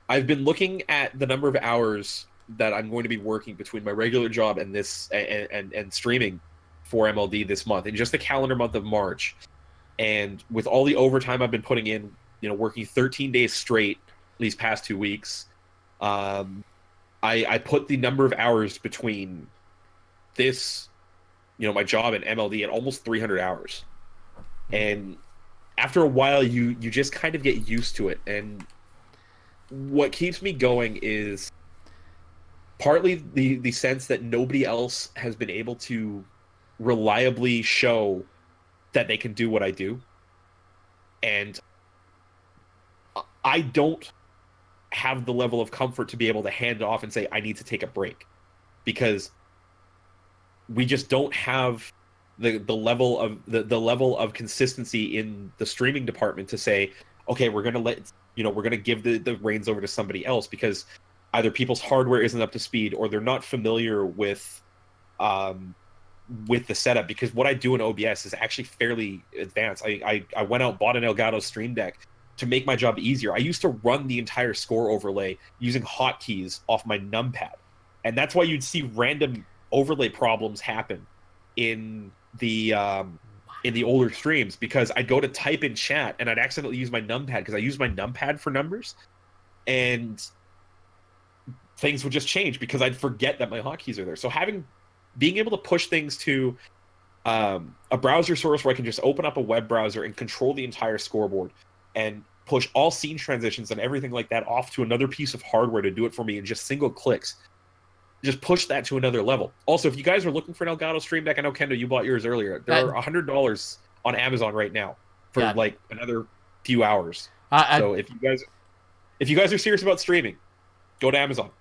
I've been looking at the number of hours that I'm going to be working between my regular job and this and streaming for MLD this month, in just the calendar month of March. And with all the overtime I've been putting in, working 13 days straight these past 2 weeks, I put the number of hours between this, my job and MLD at almost 300 hours. And after a while, you just kind of get used to it. And what keeps me going is partly the sense that nobody else has been able to reliably show that they can do what I do. And I don't have the level of comfort to be able to hand it off and say, I need to take a break, because we just don't have the level of consistency in the streaming department to say, okay, we're going to give the reins over to somebody else, because either people's hardware isn't up to speed or they're not familiar with the setup. Because what I do in OBS is actually fairly advanced. I went out, bought an Elgato Stream Deck, to make my job easier. I used to run the entire score overlay using hotkeys off my numpad, and that's why you'd see random overlay problems happen in the older streams, because I'd go to type in chat and I'd accidentally use my numpad because I use my numpad for numbers, and things would just change because I'd forget that my hotkeys are there. So being able to push things to a browser source where I can just open up a web browser and control the entire scoreboard and push all scene transitions and everything like that off to another piece of hardware to do it for me in just single clicks. Just push that to another level. Also, if you guys are looking for an Elgato Stream Deck, I know, Kendo, you bought yours earlier. They're $100 on Amazon right now for like another few hours. So if you guys are serious about streaming, go to Amazon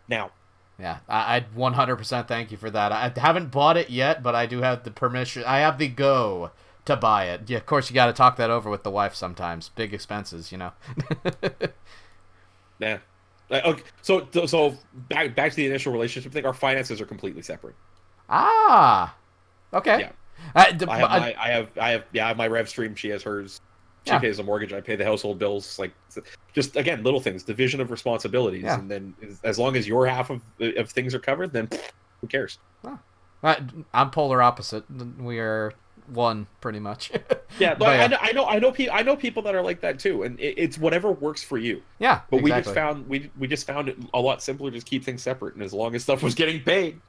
now. Yeah, I'd 100% thank you for that. I haven't bought it yet, but I do have the permission. I have the go to buy it. Yeah, of course, you got to talk that over with the wife sometimes. Big expenses, you know. Yeah. Okay, so back to the initial relationship thing. Our finances are completely separate. Ah, okay. Yeah. I have my rev stream. She has hers. She pays the mortgage. I pay the household bills. Like, just again, little things, division of responsibilities, and then as long as your half of things are covered, then who cares? Oh. I'm polar opposite. We are one, pretty much. Yeah, but yeah. I know people that are like that too, and it's whatever works for you. Yeah, but exactly. we just found it a lot simpler to just keep things separate, and as long as stuff was getting paid.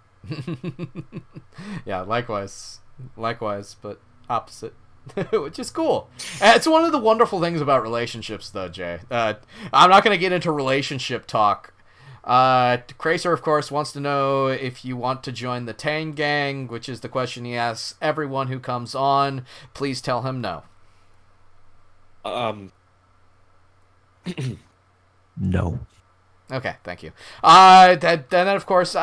Yeah, likewise, but opposite. Which is cool. It's one of the wonderful things about relationships, though, Jay. I'm not going to get into relationship talk. Cracer, of course, wants to know if you want to join the Tang Gang, which is the question he asks everyone who comes on. Please tell him no. No. Okay, thank you. Then, of course,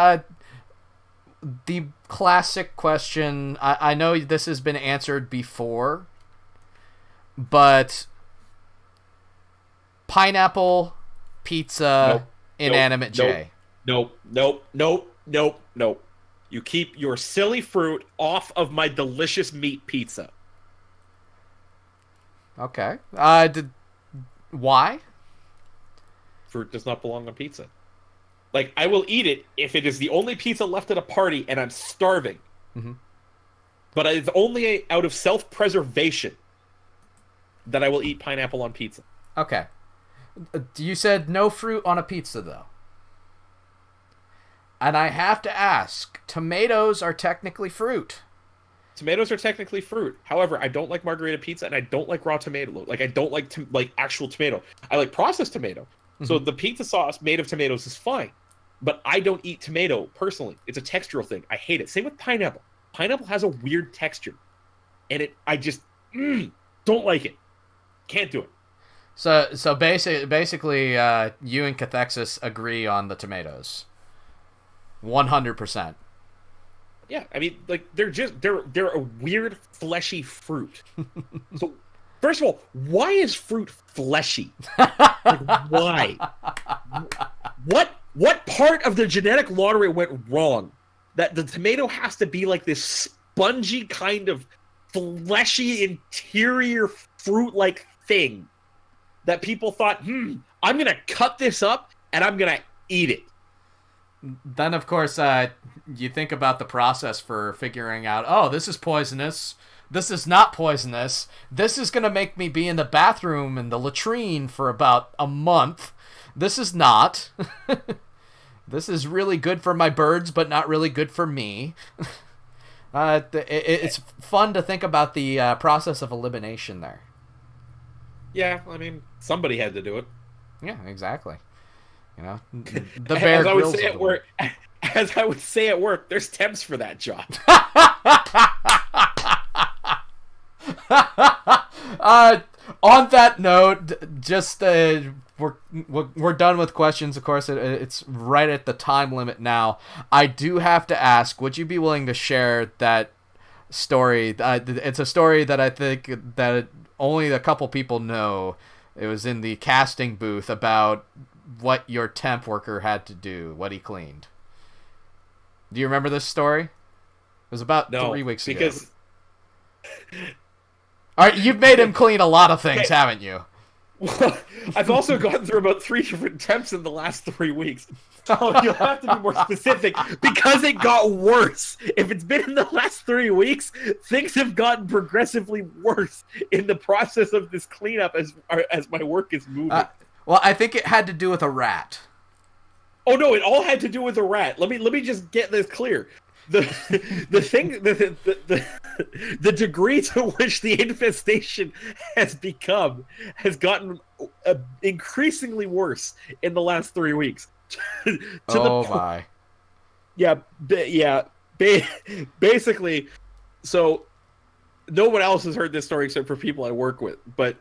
the classic question, I know this has been answered before, but pineapple, pizza, inanimate J. Nope. You keep your silly fruit off of my delicious meat pizza. Okay. Why? Fruit does not belong on pizza. Like, I will eat it if it is the only pizza left at a party and I'm starving. Mm-hmm. But it's only out of self-preservation that I will eat pineapple on pizza. Okay. You said no fruit on a pizza, though. And I have to ask, tomatoes are technically fruit. Tomatoes are technically fruit. However, I don't like margarita pizza, and I don't like raw tomato. Like, I don't like actual tomato. I like processed tomato. Mm-hmm. So the pizza sauce made of tomatoes is fine. But I don't eat tomato, personally. It's a textural thing. I hate it. Same with pineapple. Pineapple has a weird texture. And I just don't like it. Can't do it. So basically, you and Cathexis agree on the tomatoes. 100%. Yeah, I mean, like, they're a weird, fleshy fruit. So, first of all, why is fruit fleshy? Like, why? What part of the genetic lottery went wrong that the tomato has to be like this spongy kind of fleshy interior fruit-like thing that people thought, I'm going to cut this up and I'm going to eat it. Then, of course, you think about the process for figuring out, oh, this is poisonous. This is not poisonous. This is going to make me be in the bathroom and the latrine for about a month. This is not. This is really good for my birds, but not really good for me. It's fun to think about the process of elimination there. Yeah, I mean, somebody had to do it. Yeah, exactly. You know, the Bear Grylls. As I would say at work, there's temps for that job. On that note, just we're done with questions. Of course, it's right at the time limit now. I do have to ask: would you be willing to share that story? It's a story that I think that only a couple people know. It was in the casting booth about what your temp worker had to do, what he cleaned. Do you remember this story? It was about 3 weeks ago. All right, you've made him clean a lot of things, haven't you? Well, I've also gone through about 3 different temps in the last 3 weeks. So you'll have to be more specific because it got worse. If it's been in the last 3 weeks, things have gotten progressively worse in the process of this cleanup as my work is moving. Well, I think it had to do with a rat. Oh no, it all had to do with a rat. Let me just get this clear. The degree to which the infestation has gotten increasingly worse in the last 3 weeks. Basically, so no one else has heard this story except for people I work with, but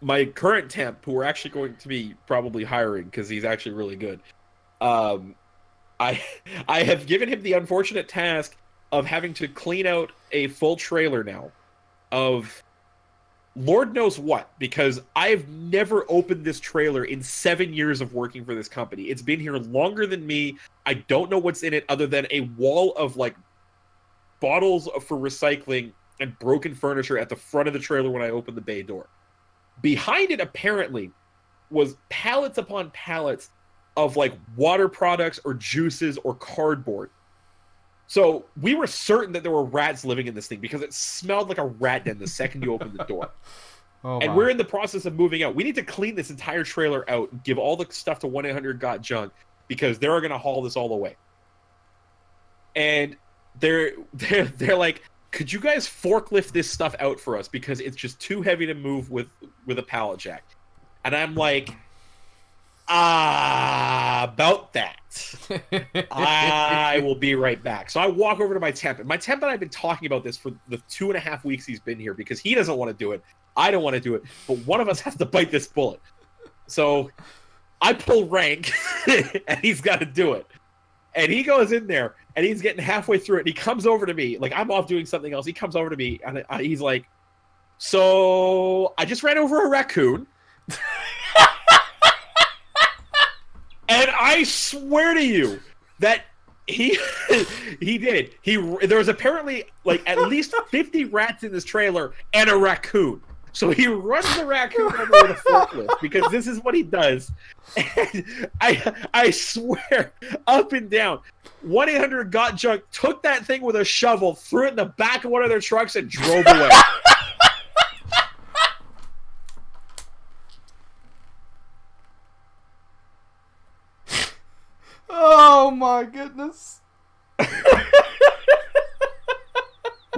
my current temp, who we're actually going to be probably hiring because he's actually really good, I have given him the unfortunate task of having to clean out a full trailer now of Lord knows what, because I've never opened this trailer in 7 years of working for this company. It's been here longer than me. I don't know what's in it other than a wall of like bottles for recycling and broken furniture at the front of the trailer when I opened the bay door. Behind it apparently was pallets upon pallets of like water products or juices or cardboard. So we were certain that there were rats living in this thing because it smelled like a rat den the second you opened the door. And we're in the process of moving out. We need to clean this entire trailer out and give all the stuff to 1-800-GOT-JUNK because they're going to haul this all away. And they're like, could you guys forklift this stuff out for us because it's just too heavy to move with a pallet jack? And I'm like, about that. I will be right back. So I walk over to my temp, and my temp and I have been talking about this for the 2.5 weeks he's been here because he doesn't want to do it. I don't want to do it, but one of us has to bite this bullet. So I pull rank, and he's got to do it. And he goes in there, and he's getting halfway through it, and he comes over to me. Like, I'm off doing something else. He comes over to me, and he's like, so I just ran over a raccoon. And I swear to you that he did. There was apparently like at least 50 rats in this trailer and a raccoon. So he runs the raccoon over with a forklift because this is what he does. And I swear, up and down, 1-800-GOT-JUNK took that thing with a shovel, threw it in the back of one of their trucks, and drove away. Oh my goodness.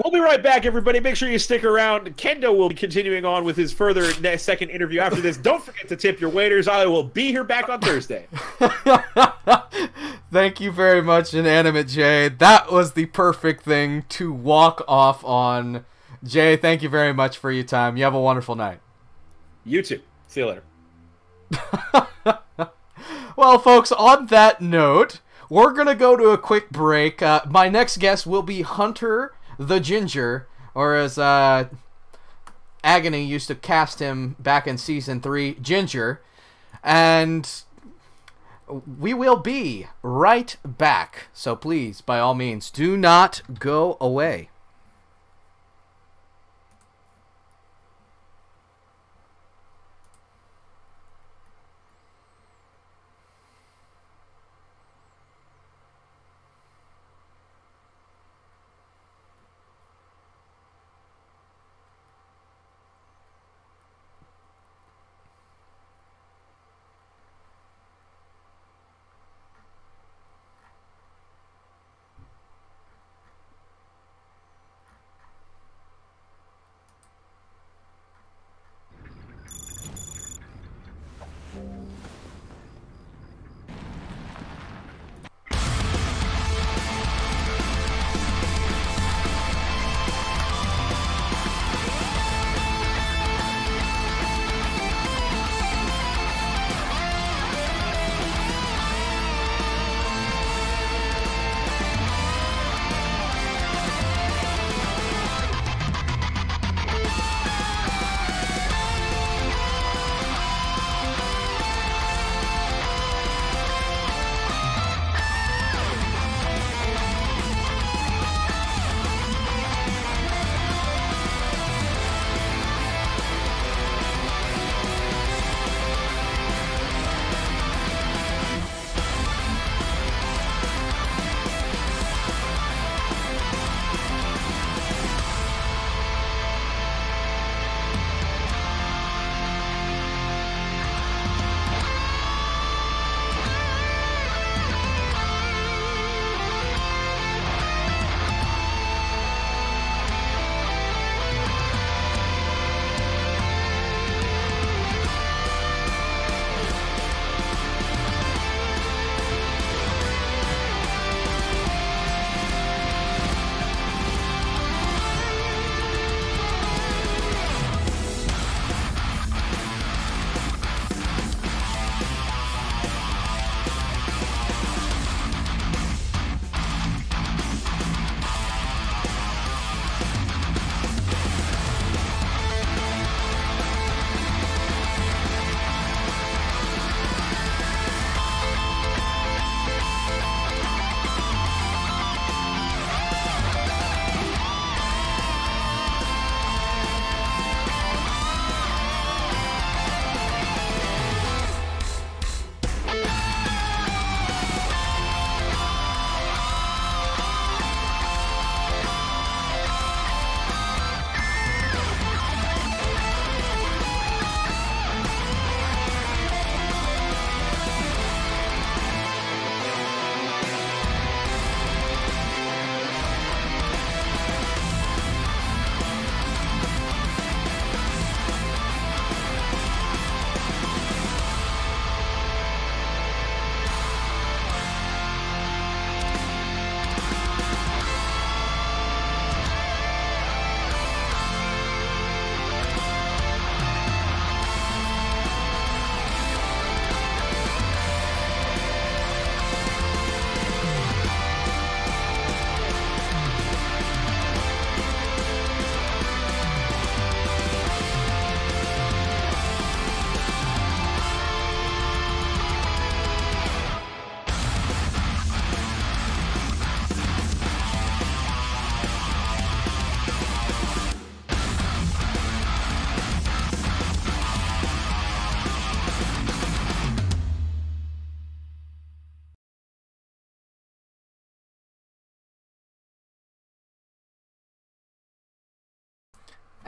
We'll be right back, everybody. Make sure you stick around. Kendo will be continuing on with his further second interview after this. Don't forget to tip your waiters. I will be here back on Thursday. Thank you very much, Inanimate Jay. That was the perfect thing to walk off on. Jay, thank you very much for your time. You have a wonderful night. You too. See you later. Well, folks, on that note, we're going to go to a quick break. My next guest will be Hunter the Ginger, or as Agony used to cast him back in Season 3, Ginger. And we will be right back. So please, by all means, do not go away.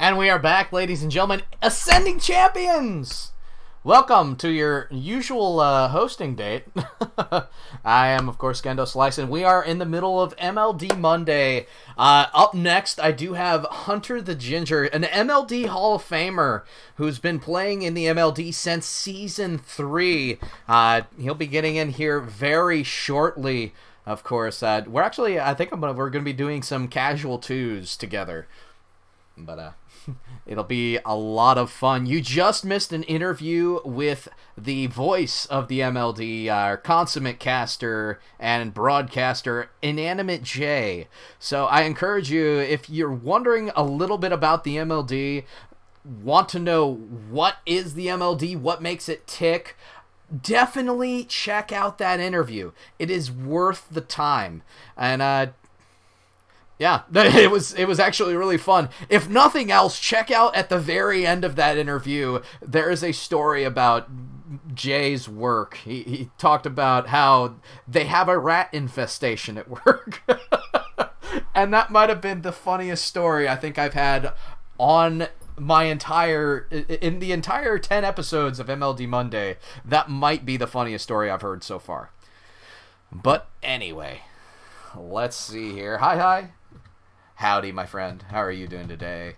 And we are back, ladies and gentlemen, Ascending Champions! Welcome to your usual hosting date. I am, of course, Gendo Slice, and we are in the middle of MLD Monday. Up next, I do have Hunter the Ginger, an MLD Hall of Famer who's been playing in the MLD since Season 3. He'll be getting in here very shortly, of course. We're actually, I think we're going to be doing some casual twos together. But, it'll be a lot of fun. You just missed an interview with the voice of the MLD, our consummate caster and broadcaster, Inanimate J. So I encourage you, if you're wondering a little bit about the MLD, want to know what is the MLD, what makes it tick, definitely check out that interview. It is worth the time. And, yeah, it was actually really fun. If nothing else, check out at the very end of that interview, there is a story about Jay's work. He talked about how they have a rat infestation at work. And that might have been the funniest story I think I've had on in the entire 10 episodes of MLD Monday. That might be the funniest story I've heard so far. But anyway, let's see here. Hi. Howdy, my friend. How are you doing today?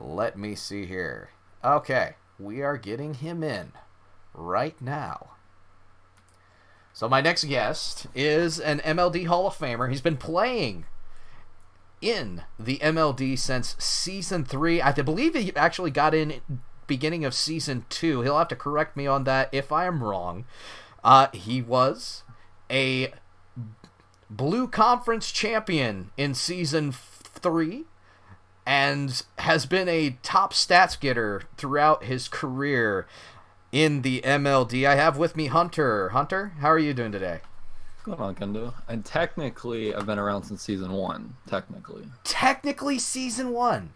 Let me see here. Okay, we are getting him in right now. So my next guest is an MLD Hall of Famer. He's been playing in the MLD since Season 3. I believe he actually got in beginning of Season 2. He'll have to correct me on that if I am wrong. He was a Blue Conference champion in Season 3 and has been a top stats getter throughout his career in the MLD. I have with me Hunter. Hunter, how are you doing today? What's going on, Kendo? And technically, I've been around since Season 1, technically. Technically Season 1?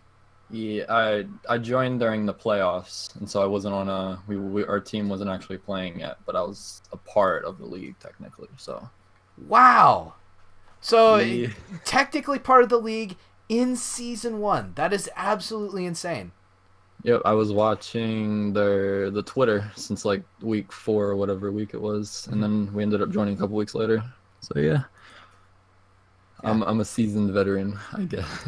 Yeah, I joined during the playoffs, and so I wasn't on our team wasn't actually playing yet, but I was a part of the league, technically, so. Wow! So, technically part of the league in Season 1. That is absolutely insane. Yep, I was watching the Twitter since like week 4 or whatever week it was, and then we ended up joining a couple weeks later. So yeah. I'm a seasoned veteran, I guess.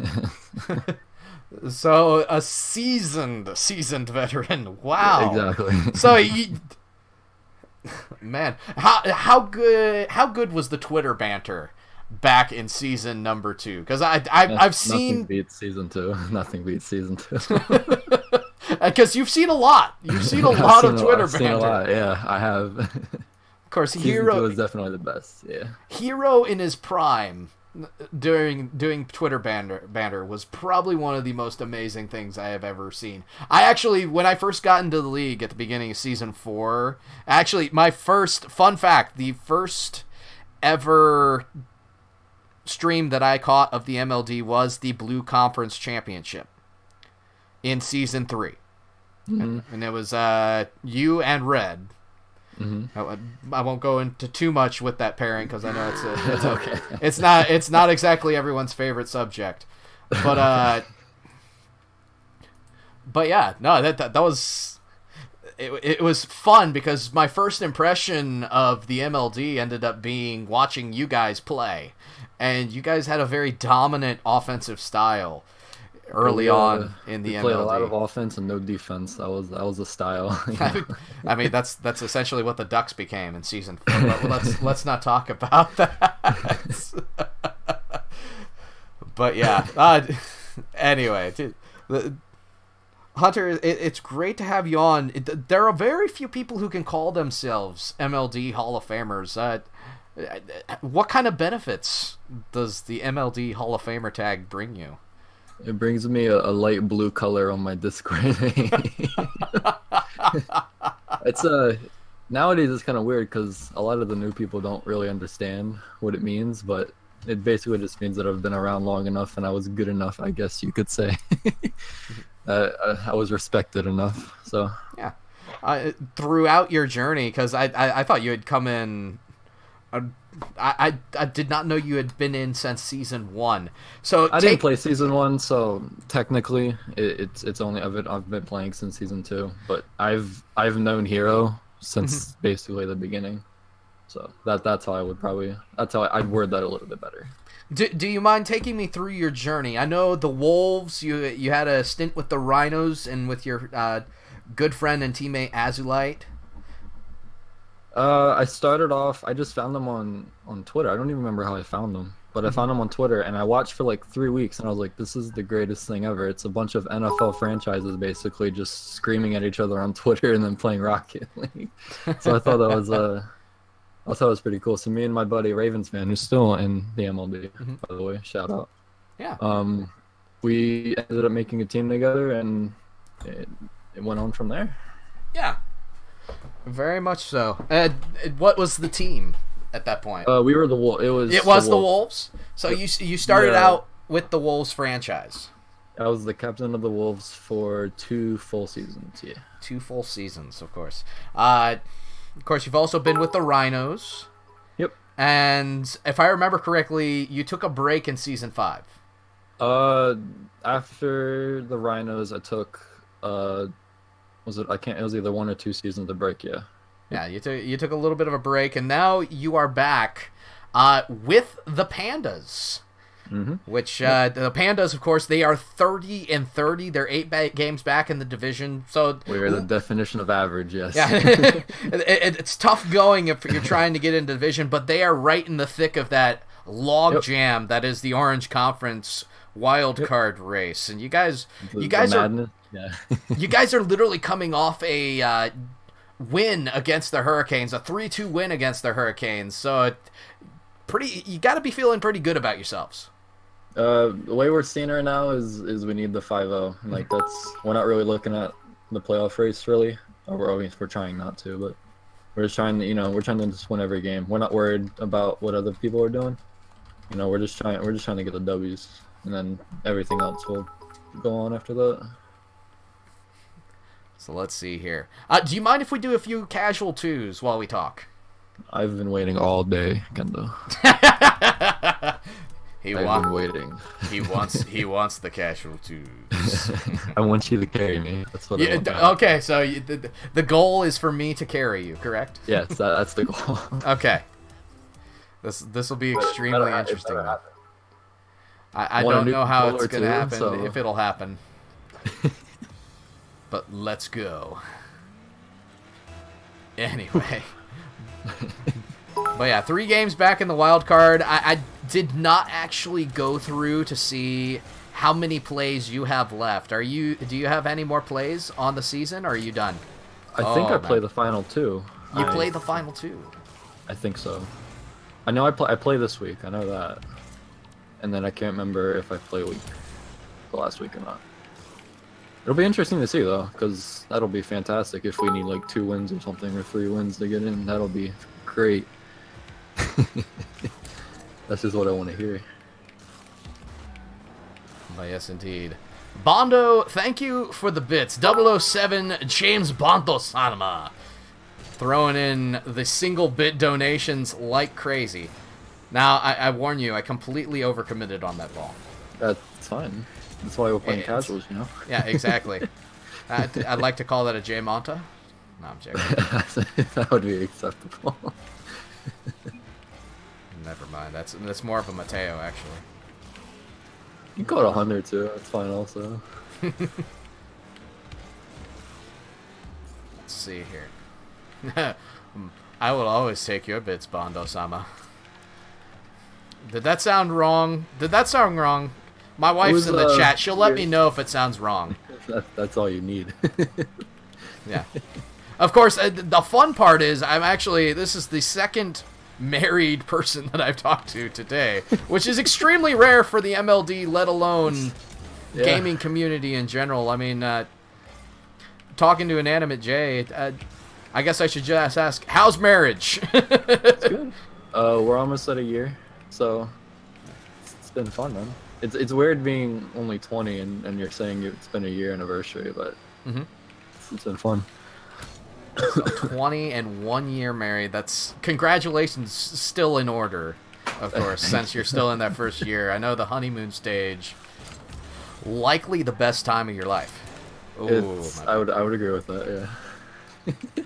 So a seasoned veteran. Wow. Exactly. So man, how good was the Twitter banter back in season number 2? Because I've seen nothing beats Season 2. Nothing beats Season 2. Because you've seen a lot. You've seen a lot of Twitter banter. Seen a lot. Yeah, I have. Of course, Hero 2 is definitely the best. Yeah. Hero in his prime doing Twitter banter was probably one of the most amazing things I have ever seen. I actually, when I first got into the league at the beginning of Season 4, actually, my first, fun fact, the first ever stream that I caught of the MLD was the Blue Conference Championship in Season 3. Mm-hmm. And it was you and Red. Mm-hmm. I won't go into too much with that pairing because I know it's okay. It's not exactly everyone's favorite subject, but yeah, no, that was it was fun because my first impression of the MLD ended up being watching you guys play, and you guys had a very dominant offensive style early on in the MLD. Played a lot of offense and no defense. That was the style. I mean, that's essentially what the Ducks became in Season 4. Let's not talk about that. But yeah. Anyway, dude, Hunter, it's great to have you on. There are very few people who can call themselves MLD Hall of Famers. What kind of benefits does the MLD Hall of Famer tag bring you? It brings me a light blue color on my Discord. It's nowadays it's kind of weird because a lot of the new people don't really understand what it means, but it basically just means that I've been around long enough and I was good enough, I guess you could say. I was respected enough, so yeah. Throughout your journey, because I thought you had come in I did not know you had been in since season 1. So I didn't play season 1, so technically it's only I've been playing since season 2. But I've known Hero since basically the beginning. So that's how I'd word that a little bit better. Do you mind taking me through your journey? I know the Wolves. You had a stint with the Rhinos and with your good friend and teammate Azulite. I started off. I just found them on Twitter. I don't even remember how I found them, but I found them on Twitter, and I watched for like 3 weeks, and I was like, "This is the greatest thing ever!" It's a bunch of NFL franchises basically just screaming at each other on Twitter and then playing Rocket League. So I thought that was I thought it was pretty cool. So me and my buddy Ravens fan, who's still in the MLB, by the way, shout out. Yeah. We ended up making a team together, and it went on from there. Yeah. Very much so. What was the team at that point? We were the Wolves. It was the Wolves. So you started out with the Wolves franchise. I was the captain of the Wolves for 2 full seasons. Yeah. 2 full seasons, of course. Of course, you've also been with the Rhinos. Yep. And if I remember correctly, you took a break in season 5. After the Rhinos, I took it was either 1 or 2 seasons of break. Yeah. Yeah, you took a little bit of a break, and now you are back with the Pandas. Which the Pandas, of course, they are 30-30. They're 8 games back in the division. So we're the definition of average. Yes. Yeah, it's tough going if you're trying to get into division, but they are right in the thick of that log jam that is the Orange Conference wild card race. And you guys are you guys are literally coming off a win against the Hurricanes, a 3-2 win against the Hurricanes. So you got to be feeling pretty good about yourselves. The way we're seeing right now is we need the 5-0. Like we're not really looking at the playoff race really. We're trying not to, but we're just trying to just win every game. We're not worried about what other people are doing. We're just trying to get the W's, and then everything else will go on after that. So let's see here. Do you mind if we do a few casual 2s while we talk? I've been waiting all day, Kendo. I've been waiting. He wants the casual 2s. I want you to carry me. That's what I want. Okay, so the goal is for me to carry you, correct? Yes, that's the goal. Okay. This will be extremely interesting. I don't know how it's going to happen, if it'll happen. But let's go. Anyway. But yeah, 3 games back in the wild card. I did not actually go through to see how many plays you have left. Do you have any more plays on the season, or are you done? I think I play the final 2. You play the final 2? I think so. I know I play this week. I know that. And then I can't remember if I play the last week or not. It'll be interesting to see though, because that'll be fantastic if we need like 2 wins or something, or 3 wins to get in. That'll be great. That's just what I want to hear. But yes, indeed. Bondo, thank you for the bits. 007 James Bondo Sanama. Throwing in the single bit donations like crazy. Now, I warn you, I completely overcommitted on that ball. That's fine. That's why we're playing casuals, Yeah, exactly. I'd like to call that a J Monta. No, I'm joking. That would be acceptable. Never mind. That's more of a Mateo, actually. You can call it 100 too. That's fine also. Let's see here. I will always take your bits, Bondo-sama. Did that sound wrong? My wife's in the chat. She'll let me know if it sounds wrong. That's all you need. Yeah. Of course, the fun part is this is the second married person that I've talked to today, which is extremely rare for the MLD, let alone gaming community in general. I mean, talking to Inanimate J, I guess I should just ask, how's marriage? It's good. We're almost at a year, so it's been fun, man. It's weird being only 20 and you're saying it's been a year anniversary, but it's been fun. So 20 and 1 year married. That's congratulations, still in order, of course, since you're still in that first year. I know the honeymoon stage, likely the best time of your life. Ooh, I would agree with that. Yeah.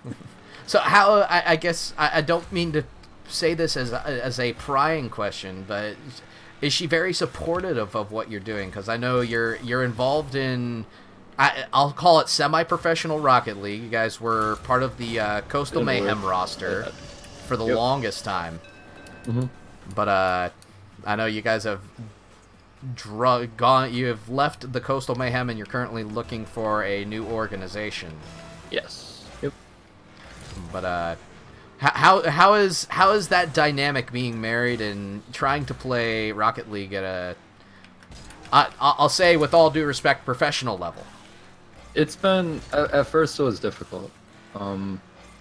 So how I guess I don't mean to say this as a prying question, but is she very supportive of what you're doing? Because I know you're involved in, I'll call it semi-professional Rocket League. You guys were part of the Coastal Mayhem roster for the longest time. Mm-hmm. But I know you guys have you have left the Coastal Mayhem and you're currently looking for a new organization. Yes. Yep. But how is that dynamic, being married and trying to play Rocket League at a I'll say, with all due respect, professional level? It's been at first it was difficult,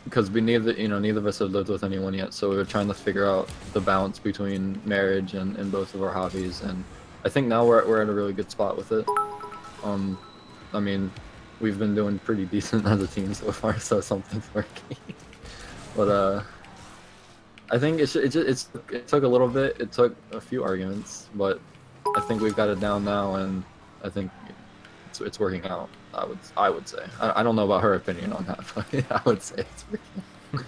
because neither of us have lived with anyone yet, so we were trying to figure out the balance between marriage and both of our hobbies, and I think now we're at a really good spot with it. I mean, we've been doing pretty decent as a team so far, so something's working. But I think it took a little bit. It took a few arguments, but I think we've got it down now, and I think it's working out. I would say. I don't know about her opinion on that, but I would say it's working.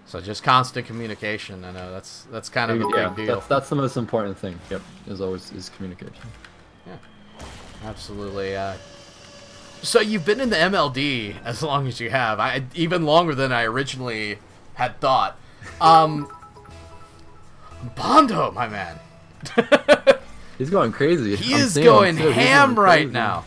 So just constant communication. I know that's kind of a big deal. That's the most important thing. Yep, is communication. Yeah, absolutely. So you've been in the MLD as long as you have. Even longer than I originally had thought. Bondo, my man. He's going crazy. He is going ham right now.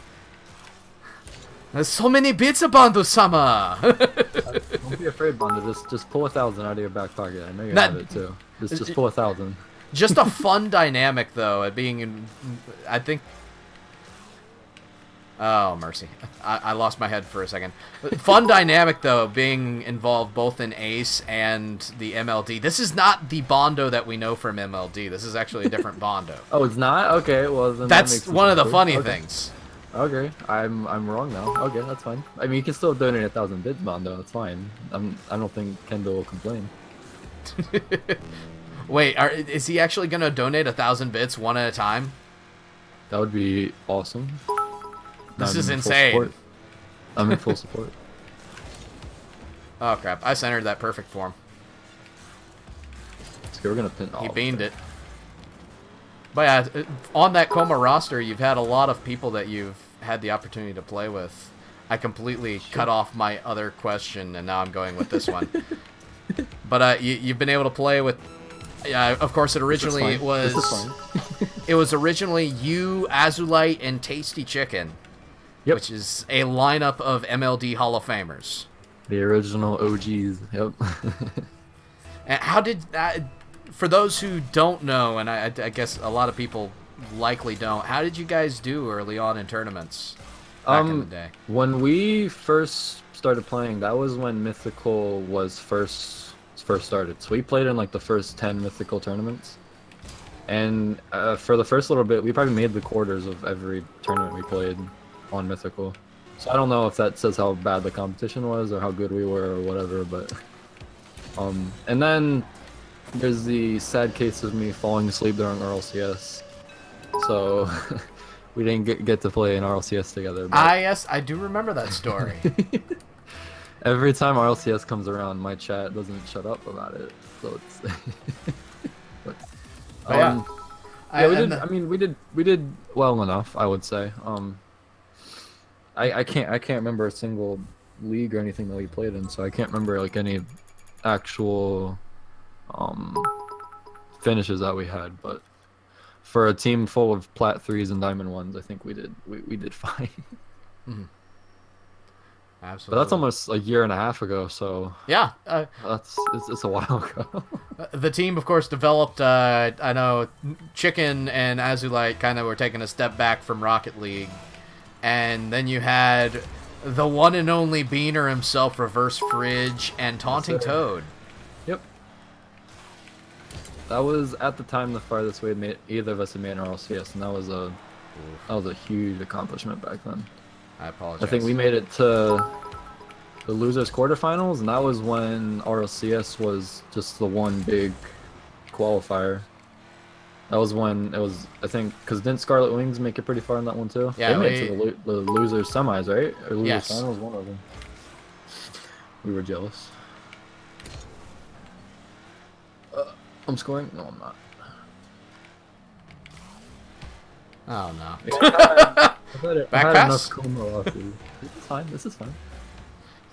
There's so many bits of Bondo-sama. Don't be afraid, Bondo. Just pull 1,000 out of your back pocket. I know you have it too. Just pull 1,000. Just a fun dynamic, though, at being in. I think. Oh, mercy. I lost my head for a second. Fun dynamic, though, being involved both in Ace and the MLD. This is not the Bondo that we know from MLD. This is actually a different Bondo. Oh, it's not? Okay, well, then that's one of the funny things. Okay, I'm wrong now. Okay, that's fine. I mean, you can still donate 1,000 bits, Bondo. That's fine. I don't think Kendo will complain. Wait, is he actually going to donate 1,000 bits one at a time? That would be awesome. This is insane. I'm in full support. Oh crap! I centered that perfect for him. So we're gonna pin. He beamed it. But yeah, on that Coma roster, you've had a lot of people that you've had the opportunity to play with. I completely cut off my other question, and now I'm going with this one. But you've been able to play with. Of course, it originally it was originally you, Azulite, and Tasty Chicken. Yep. Which is a lineup of MLD Hall of Famers. The original OGs. Yep. And how did for those who don't know, and I guess a lot of people likely don't, how did you guys do early on in tournaments back in the day? When we first started playing, that was when Mythical was first started. So we played in like the first 10 Mythical tournaments. And for the first little bit, we probably made the quarters of every tournament we played on Mythical. So I don't know if that says how bad the competition was or how good we were or whatever, but and then there's the sad case of me falling asleep during RLCS, so we didn't get to play in RLCS together. Yes, I do remember that story. Every time RLCS comes around, my chat doesn't shut up about it, so it's we did well enough, I would say. I can't remember a single league or anything that we played in, so I can't remember like any actual finishes that we had. But for a team full of Plat 3s and Diamond 1s, I think we did fine. Mm-hmm. Absolutely. But that's almost a year and a half ago, so yeah, it's a while ago. The team, of course, developed. I know Chicken and Azulite kind of were taking a step back from Rocket League. And then you had the one and only Beaner himself, Reverse Fridge, and Taunting Toad. Yep. That was, at the time, the farthest we had either of us had made an RLCS, and that was a huge accomplishment back then. I apologize. I think we made it to the losers quarterfinals, and that was when RLCS was just the one big qualifier. That was when it was, I think, because didn't Scarlet Wings make it pretty far in that one too? Yeah, they made it to the losers semis, right? Or losers Yes. finals, one of them. We were jealous. I'm scoring? No, I'm not. Oh no. I've Back had pass? enough Kuma losses. This is fine. This is fine.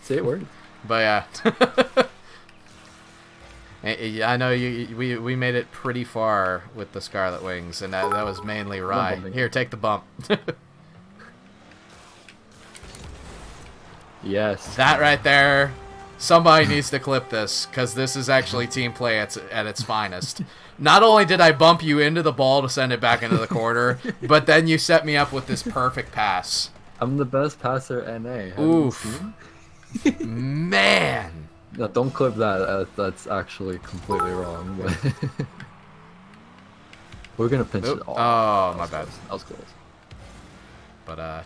Say it word. But yeah, I know we made it pretty far with the Scarlet Wings, and that was mainly Rye. bumping. Here, take the bump. Yes. That right there, somebody needs to clip this, because this is actually team play at its finest. Not only did I bump you into the ball to send it back into the corner, but then you set me up with this perfect pass. I'm the best passer NA. Have you Oof. seen? Man. No, don't clip that. That's actually completely wrong. But we're gonna pinch Oop. it. Oh, my bad. That was close. But,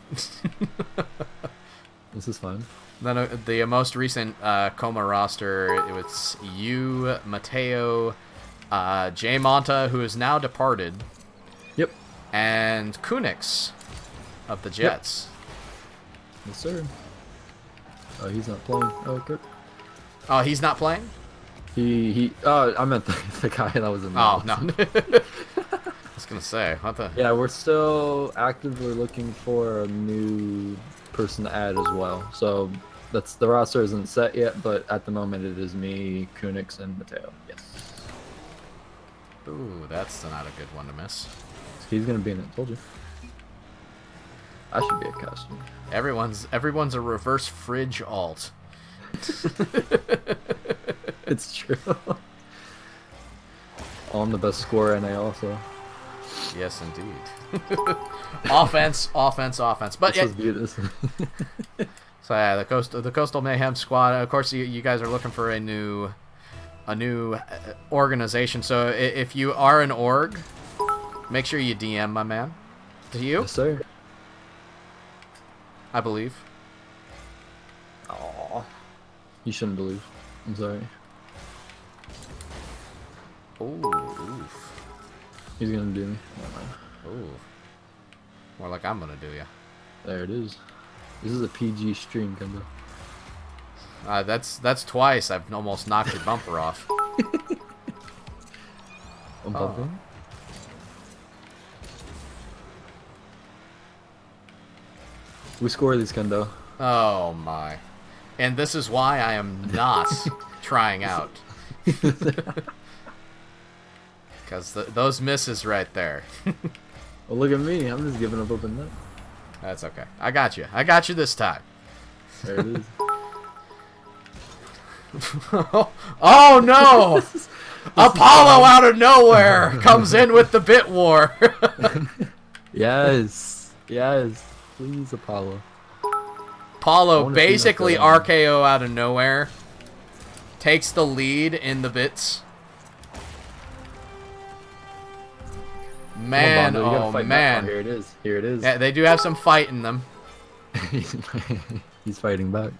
This is fine. then the most recent Coma roster, it was you, Mateo, Jay Monta, who is now departed, Yep. and Kunix of the Jets. Yes, sir. Oh, he's not playing. Oh, good. Oh, he's not playing? He. Oh, I meant the guy that was in. the Oh, team. no. I was going to say, what the... Yeah, we're still actively looking for a new person to add as well. So that's the roster isn't set yet, but at the moment it is me, Kunix, and Mateo. Yes. Ooh, that's not a good one to miss. He's gonna be in it. Told you. I should be a costume. Everyone's a reverse fridge alt. It's true. Oh, I'm the best scorer NA also. Yes, indeed. Offense. But Let's yeah, just do this. so yeah, the Coastal Mayhem squad. Of course, you guys are looking for a new organization. So if you are an org, make sure you DM my man. To you, Yes, sir. I believe. Aw. You shouldn't believe. I'm sorry. Ooh, He's gonna do me. Never mind. ooh. More like I'm gonna do ya. There it is. This is a PG stream, Kendo. That's twice. I've almost knocked your bumper off. I'm Oh. bumping. We score these, Kendo. Oh my. And this is why I am not trying out. Because those misses right there. Well, look at me. I'm just giving up open net. That's okay. I got you. I got you this time. There it is. Oh no! Apollo out of nowhere comes in with the bit war. Yes. Yes. Please, Apollo. I Apollo wanna see that basically film. RKO out of nowhere. Takes the lead in the bits. Man, Come on, Bondo, you gotta oh fight back. man. Oh, here it is. Here it is. Yeah, they do have some fight in them. He's fighting back.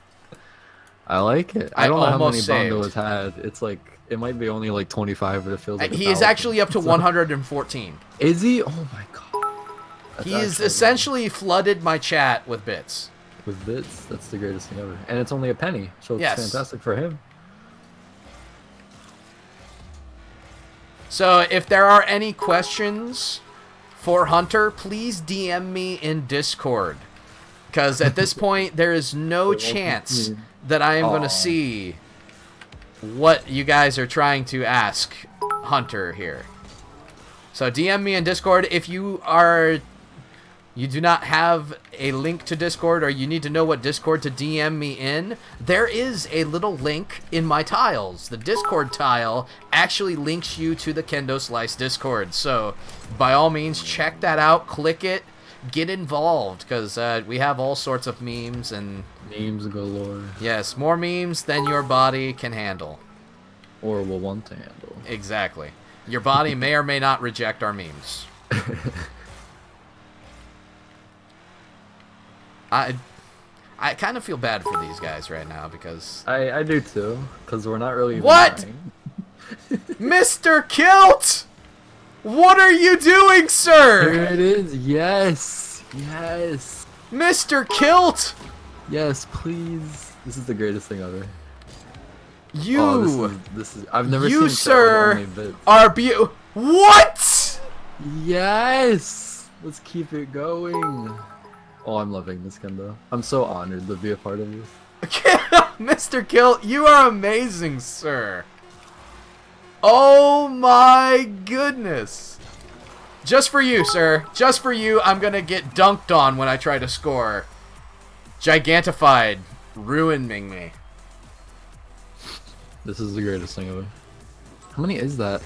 I like it. I I don't know how many almost Bondo saved. has had. It's like, it might be only like 25, but it feels like He is 1,000. actually up to 114. Is he? Oh my god. That's He is actually essentially flooded my chat with bits. with bits. That's the greatest thing ever. And it's only a penny, so it's Yes. fantastic for him. So if there are any questions for Hunter, please DM me in Discord. Because at this point, there is no chance that I am going Aw. to see what you guys are trying to ask Hunter here. So DM me in Discord if you do not have a link to Discord or you need to know what Discord to DM me in, there is a little link in my tiles. The Discord tile actually links you to the Kendo Slice Discord. So by all means, check that out, click it, get involved, because we have all sorts of memes and, Memes galore. yes, more memes than your body can handle. Or will want to handle. Exactly. Your body may or may not reject our memes. I kind of feel bad for these guys right now because I do too, because we're not really even What? trying. Mr. Kilt, what are you doing, Here sir? it is. Yes. Yes. Mr. Kilt, Yes, please. This is the greatest thing ever. you Oh, this is I've never You, seen sir, only bits. are What? Yes. Let's keep it going. Oh, I'm loving this, Kendo. I'm so honored to be a part of this. Mr. Kilt, you are amazing, sir. Oh my goodness. Just for you, sir. Just for you, I'm gonna get dunked on when I try to score. Gigantified. Ruining me. This is the greatest thing ever. How many is that?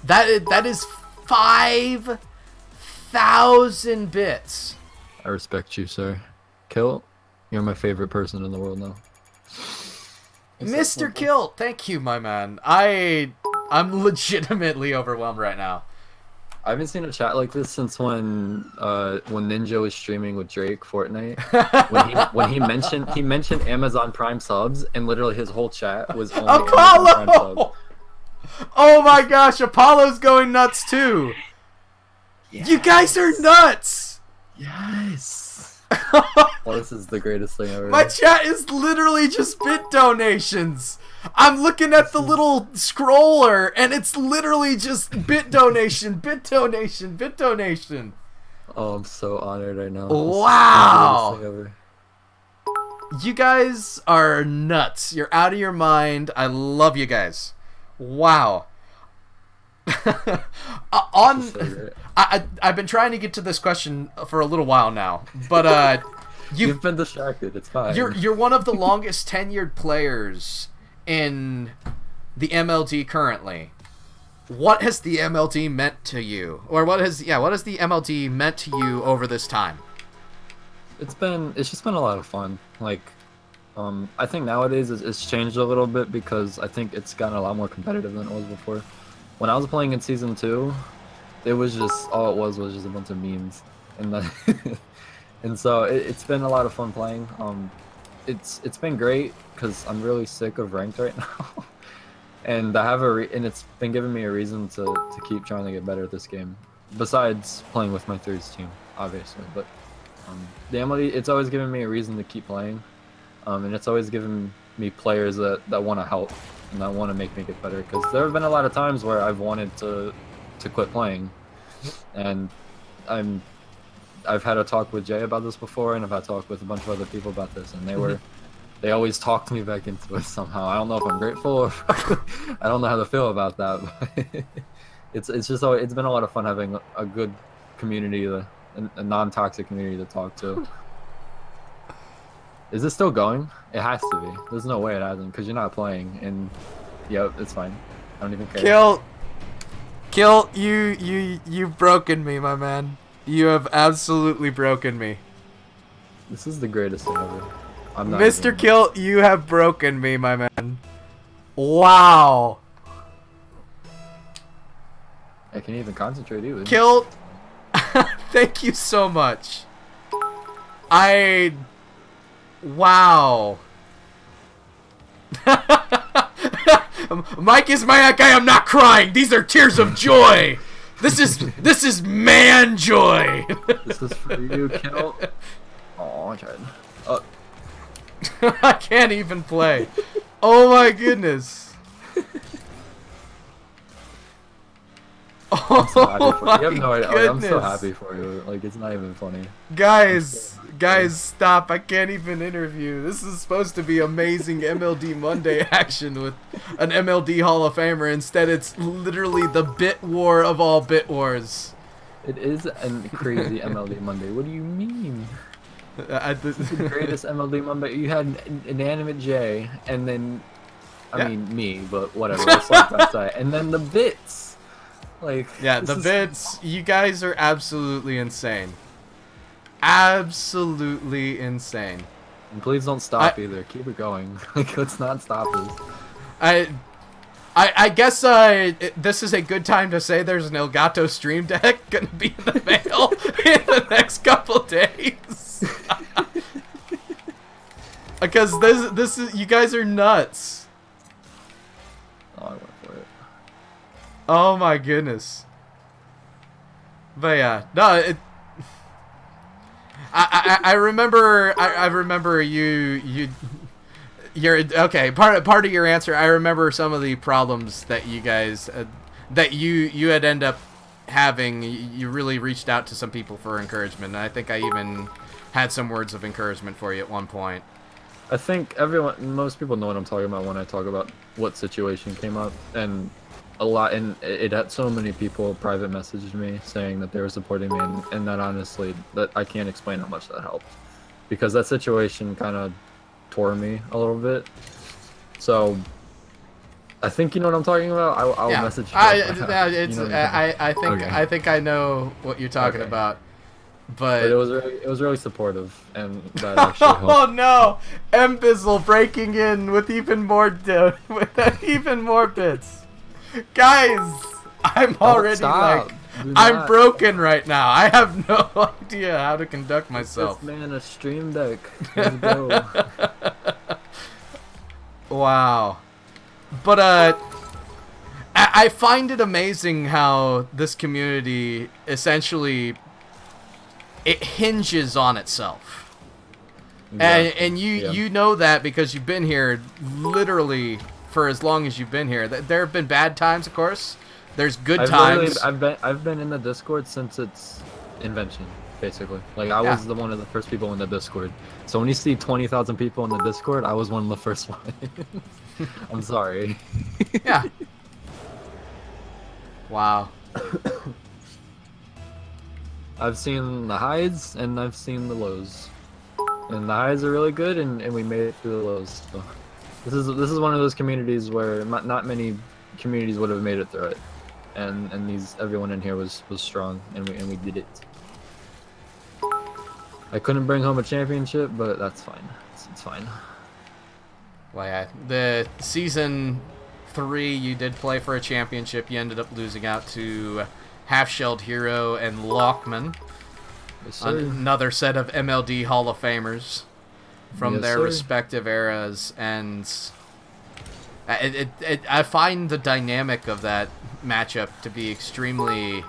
That is 5,000 bits. I respect you, sir. Kill, you're my favorite person in the world now. Mr. Kilt, thank you, my man. I'm legitimately overwhelmed right now. I haven't seen a chat like this since when Ninja was streaming with Drake Fortnite. when he mentioned Amazon Prime subs, and literally his whole chat was only Amazon Prime subs. Apollo! Oh my gosh, Apollo's going nuts too. Yes. You guys are nuts. Yes. Well, this is the greatest thing ever. My chat is literally just bit donations. I'm looking at the little scroller, and it's literally just bit donation, bit donation, bit donation. Oh, I'm so honored right now. Wow. This is the greatest thing ever. You guys are nuts. You're out of your mind. I love you guys. Wow. This is so great. I've been trying to get to this question for a little while now, but You've been distracted. It's fine. you're one of the longest tenured players in the MLD currently. What has the MLD meant to you, or what has the MLD meant to you over this time? It's just been a lot of fun. Like, I think nowadays it's changed a little bit because I think it's gotten a lot more competitive than it was before. When I was playing in season 2, it was just all it was just a bunch of memes, and and so it's been a lot of fun playing. It's been great because I'm really sick of ranked right now, and I have and it's been giving me a reason to keep trying to get better at this game. Besides playing with my thirds team, obviously, but the MLD, it's always given me a reason to keep playing, and it's always given me players that want to help and that want to make me get better. Because there have been a lot of times where I've wanted to quit playing, and I've had a talk with Jay about this before, and I've had a talk with a bunch of other people about this, and they always talked me back into it somehow. I don't know if I'm grateful or I don't know how to feel about that, but it's been a lot of fun having a good community, a non-toxic community to talk to. Is this still going? It has to be. There's no way it hasn't, because you're not playing, and yep, it's fine. I don't even care. Kilt, you've broken me, my man. You have absolutely broken me. This is the greatest thing ever. I'm not Mr. even- Kilt, you have broken me, my man. Wow. I can't even concentrate either. Kilt, thank you so much. Wow. Mike is my guy. I'm not crying. These are tears of joy. This is man joy. This is for you, Kilt. Oh, I tried. I can't even play. Oh my goodness. I'm so happy Oh for my you. You have no idea. Like, I'm so goodness. happy for you. Like, it's not even funny. Guys, stop. I can't even interview. This is supposed to be amazing MLD Monday action with an MLD Hall of Famer. Instead, it's literally the bit war of all bit wars. It is a crazy MLD Monday. What do you mean? It's the greatest MLD Monday. You had Inanimate J, and then, I mean, me, but whatever. Let's like that side. And then the bits. Like, Yeah, this the is- bits. You guys are absolutely insane. Absolutely insane. And please don't stop either. Keep it going. Like, let's not stop this. I guess this is a good time to say there's an Elgato Stream Deck gonna be in the mail in the next couple days. Because this is, you guys are nuts. Oh, I went for it. Oh my goodness. But yeah, no, I remember you're okay. Part of your answer, I remember some of the problems that you guys that you had end up having. You really reached out to some people for encouragement, and I think I even had some words of encouragement for you at one point. I think most people know what I'm talking about when I talk about what situation came up, and it had so many people private messaged me saying that they were supporting me, and that honestly, that I can't explain how much that helped, because that situation kind of tore me a little bit. So I think you know what I'm talking about. I'll message you. I think I know what you're talking about. But it was really supportive, and that actually helped. Oh no, Mbizzle breaking in with even more bits. Guys, I'm already I'm broken right now. I have no idea how to conduct myself. This man a stream deck. Let's go. Wow. But I find it amazing how this community essentially it hinges on itself. Exactly. And you know that because you've been here literally for as long as you've been here. There have been bad times, of course. There's good times. I've been in the Discord since its invention, basically. Like I was one of the first people in the Discord. So when you see 20,000 people in the Discord, I was one of the first ones. I'm sorry. Yeah. Wow. I've seen the highs and I've seen the lows. And the highs are really good, and we made it through the lows. So this is one of those communities where not many communities would have made it through it. And everyone in here was strong, and we did it. I couldn't bring home a championship, but that's fine. It's fine. Well, yeah, the season 3 you did play for a championship. You ended up losing out to Half-Shelled Hero and Lockman. Yes, sir. Another set of MLD Hall of Famers from their sir. Respective eras, and I find the dynamic of that matchup to be extremely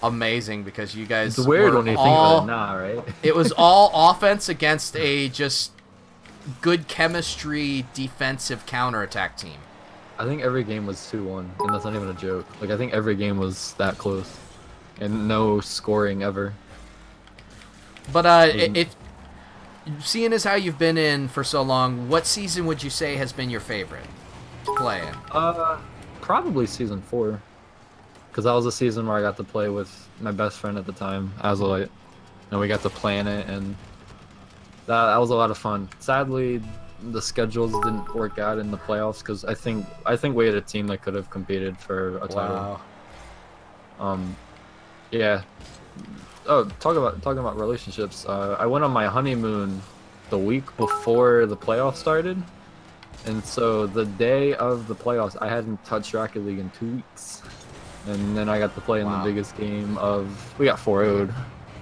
amazing because you guys it's weird were when you think about it now, right? It was all offense against a just good chemistry defensive counterattack team. I think every game was 2-1, and that's not even a joke. Like, I think every game was that close, and no scoring ever. But seeing as how you've been in for so long, what season would you say has been your favorite to play in? Probably season 4, because that was a season where I got to play with my best friend at the time, Azalite, and we got to plan it, and that was a lot of fun. Sadly, the schedules didn't work out in the playoffs because I think we had a team that could have competed for a title. Wow. Yeah. Oh, talking about relationships. I went on my honeymoon the week before the playoffs started, and so the day of the playoffs, I hadn't touched Rocket League in 2 weeks, and then I got to play in the biggest game of. We got 4-0'd,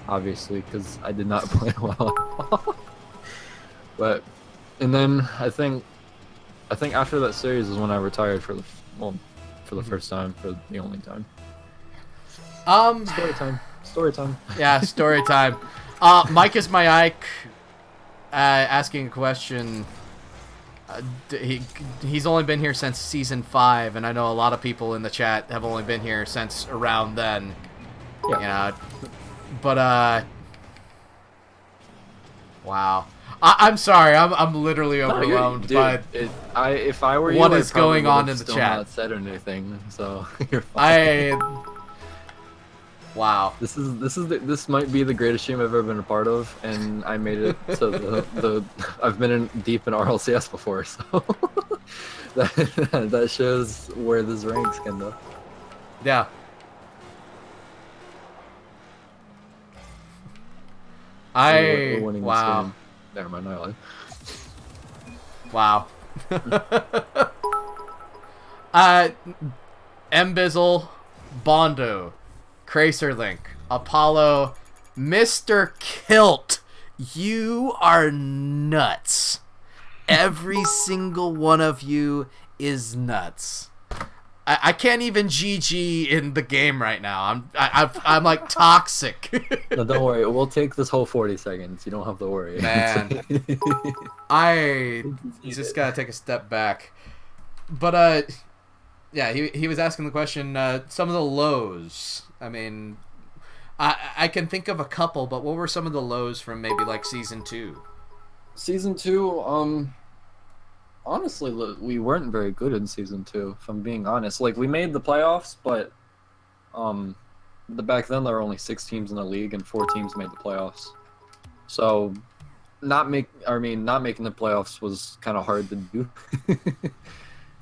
obviously, because I did not play well. But. And then I think after that series is when I retired for the first time, for the only time. Story time. Yeah, story time. Mike is my Ike asking a question. He's only been here since season 5, and I know a lot of people in the chat have only been here since around then. Yeah. You know, but wow. I'm sorry. I'm literally overwhelmed by if I were you, what is going on in the still chat. Not said anything, so you're fine. Wow. This might be the greatest stream I've ever been a part of, and I made it to I've been deep in RLCS before, so that shows where this ranks, Kendo. Yeah. Wow. Never mind, I lied. Wow. Mbizzle, Bondo, Cracerlink, Apollo, Mr. Kilt, you are nuts. Every single one of you is nuts. I can't even GG in the game right now. I'm like toxic. No, don't worry. We'll take this whole 40 seconds. You don't have to worry. Man. I just gotta take a step back. But yeah, he was asking the question. Some of the lows. I mean, I can think of a couple, but what were some of the lows from maybe like season 2? Season 2, honestly, we weren't very good in season 2, if I'm being honest. Like, we made the playoffs, but back then there were only 6 teams in the league and 4 teams made the playoffs. So not making the playoffs was kind of hard to do.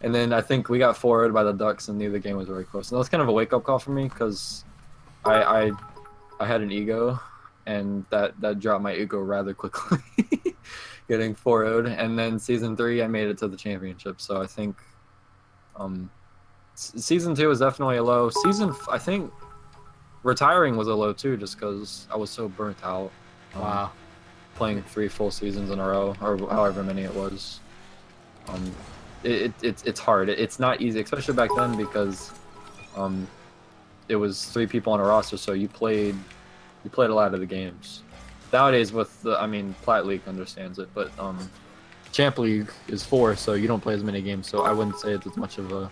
And then I think we got 4-0'd by the Ducks and knew the game was very close. And that was kind of a wake-up call for me because I had an ego, and that dropped my ego rather quickly. Getting 4-0'd, and then season 3 I made it to the championship. So I think season 2 is definitely a low. I think retiring was a low too, just because I was so burnt out. Wow. Playing 3 full seasons in a row, or however many it was. It's hard. It's not easy, especially back then, because it was 3 people on a roster, so you played a lot of the games. Nowadays, with Plat League understands it, but Champ League is 4, so you don't play as many games. So I wouldn't say it's as much of a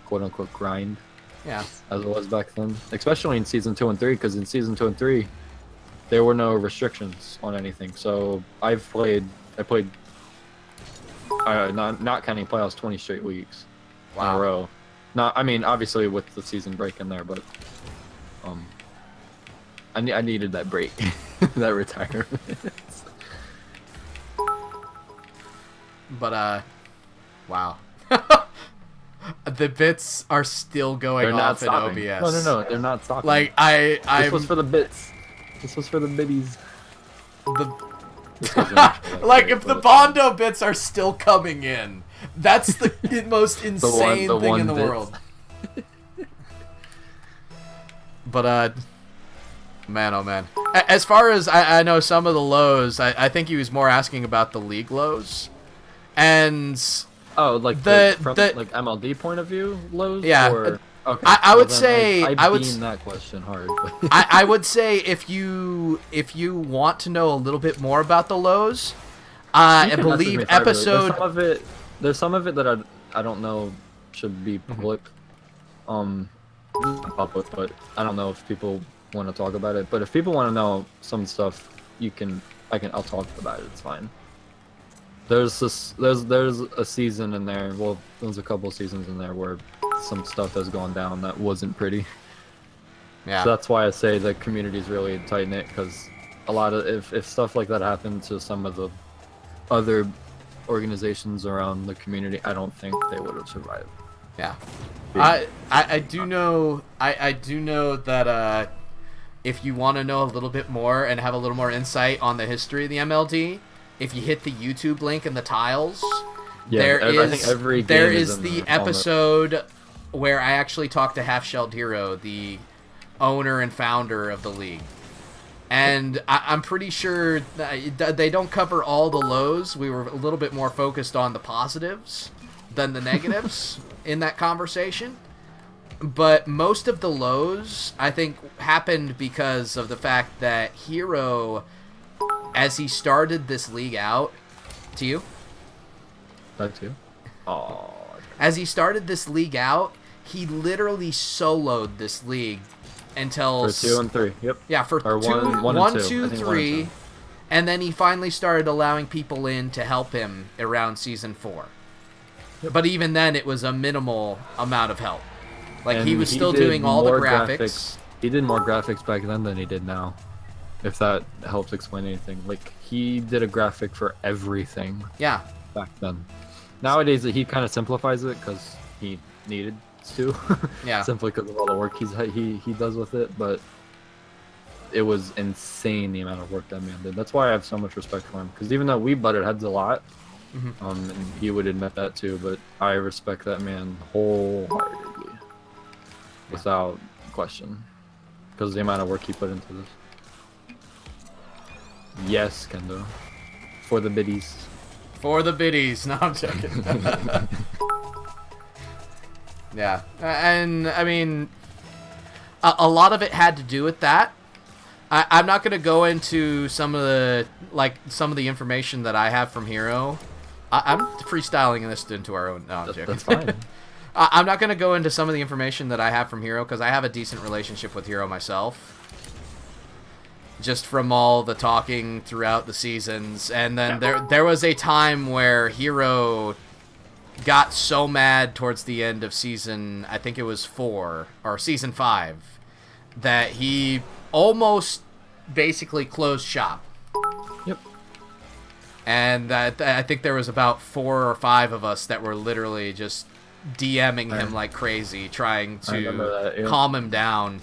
quote-unquote grind, Yeah, as it was back then. Especially in season 2 and 3, because in season 2 and 3, there were no restrictions on anything. So I played, not counting playoffs, 20 straight weeks in a row. Obviously with the season break in there, but I needed that break, that retirement. but wow. The bits are still going They're not off in stopping. OBS. No, they're not stopping. Like this was for the bits. This was for the biddies. Like if the Bondo bits are still coming in, that's the most insane thing in the world. But man, oh man. As far as I know, some of the lows, I think he was more asking about the league lows, and like from like MLD point of view lows. Yeah. Or, okay. I would say I would beam that question hard. I would say if you want to know a little bit more about the lows, I believe episode. There's some of it that I don't know should be public. Not public, but I don't know if people want to talk about it. But if people want to know some stuff, I'll talk about it. It's fine. There's a season in there. Well, there's a couple seasons in there where some stuff has gone down that wasn't pretty. Yeah. So that's why I say the community is really tight knit, because a lot of if stuff like that happened to some of the other organizations around the community, I don't think they would have survived. Yeah. I do know that if you want to know a little bit more and have a little more insight on the history of the MLD, if you hit the YouTube link in the tiles, there is the episode where I actually talked to Half Shelled Hero, the owner and founder of the league. And I'm pretty sure that they don't cover all the lows. We were a little bit more focused on the positives than the negatives in that conversation. But most of the lows, I think, happened because of the fact that Hero, as he started this league out, to you? That too? Oh. As he started this league out, he literally soloed this league until... For 2 and 3, yep. Yeah, for or 1, 2, 3, and then he finally started allowing people in to help him around season 4. Yep. But even then, it was a minimal amount of help. Like, he was still doing all the graphics. He did more graphics back then than he did now, if that helps explain anything. Like, he did a graphic for everything. Yeah. Back then. Nowadays, he kind of simplifies it because he needed to. Yeah. Simply because of all the work he does with it, but it was insane the amount of work that man did. That's why I have so much respect for him. Because even though we butted heads a lot, and he would admit that too, but I respect that man wholeheartedly, without question, because the amount of work he put into this. Yes, Kendo, for the biddies. For the biddies. No, I'm joking. Yeah. And, I mean, a lot of it had to do with that. I'm not going to go into some of the information that I have from Hero. I'm freestyling this into our own... No, I'm joking. That's fine. I'm not going to go into some of the information that I have from Hero, because I have a decent relationship with Hero myself. Just from all the talking throughout the seasons. And then there was a time where Hero got so mad towards the end of season, I think it was 4, or season 5, that he almost basically closed shop. Yep. And I think there was about 4 or 5 of us that were literally just DMing him like crazy, trying to calm him down.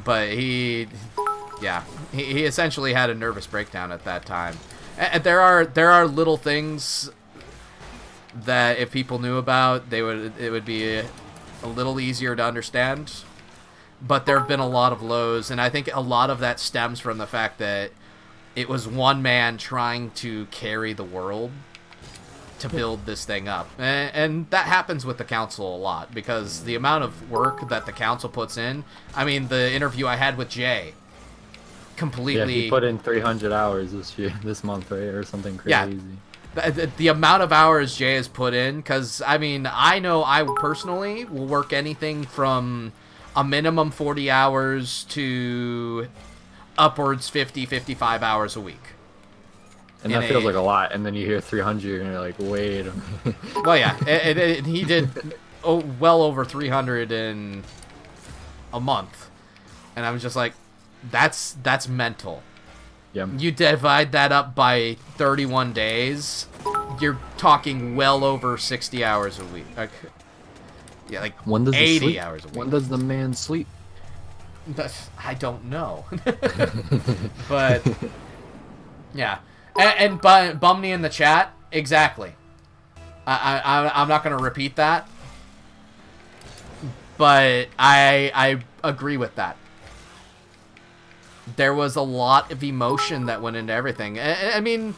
But he essentially had a nervous breakdown at that time. And there are little things that if people knew about, it would be a little easier to understand. But there have been a lot of lows, and I think a lot of that stems from the fact that it was one man trying to carry the world to build this thing up. And that happens with the council a lot, because the amount of work that the council puts in, I mean, the interview I had with Jay, completely... Yeah, he put in 300 hours this month, right? Or something crazy. Yeah, the amount of hours Jay has put in, because, I mean, I know I personally will work anything from a minimum 40 hours to upwards 50, 55 hours a week. And that feels like a lot, and then you hear 300, and you're like, wait a minute. Well, yeah, he did well over 300 in a month. And I was just like, that's mental. Yeah. You divide that up by 31 days, you're talking well over 60 hours a week. Yeah, like when does 80 sleep? hours a week. When does the man sleep? I don't know. But, yeah. And Bumney in the chat, exactly. I'm not going to repeat that. But I agree with that. There was a lot of emotion that went into everything. I mean,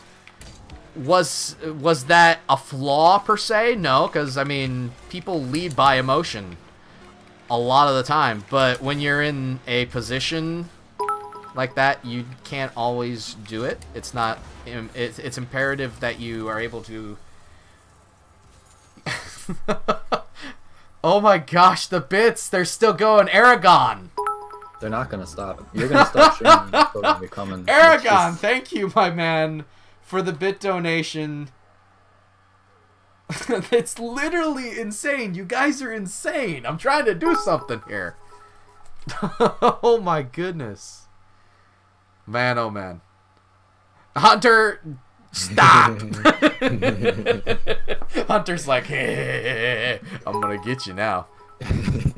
was that a flaw per se? No, because, I mean, people lead by emotion a lot of the time. But when you're in a position like that, you can't always do it. It's not... It's imperative that you are able to... Oh my gosh, the bits! They're still going! Aragon! They're not gonna stop. You're gonna stop streaming. People are gonna be coming. Aragon, thank you, my man, for the bit donation. It's literally insane. You guys are insane. I'm trying to do something here. Oh my goodness. Man, oh man. Hunter, stop! Hunter's like, hey, I'm gonna get you now. I'm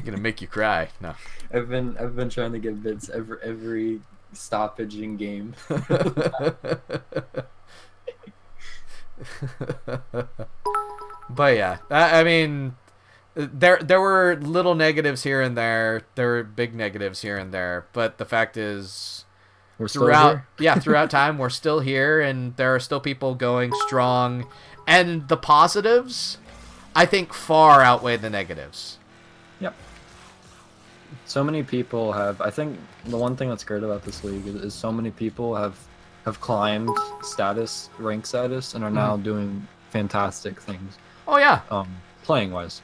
gonna make you cry. No. I've been trying to get bits every stoppage in game. But yeah, I mean, there were little negatives here and there. There were big negatives here and there. But the fact is, We're still here. throughout time, we're still here, and there are still people going strong. And the positives, I think, far outweigh the negatives. Yep. So many people have... I think the one thing that's great about this league is so many people have climbed rank status, and are now doing fantastic things. Oh, yeah. Playing-wise.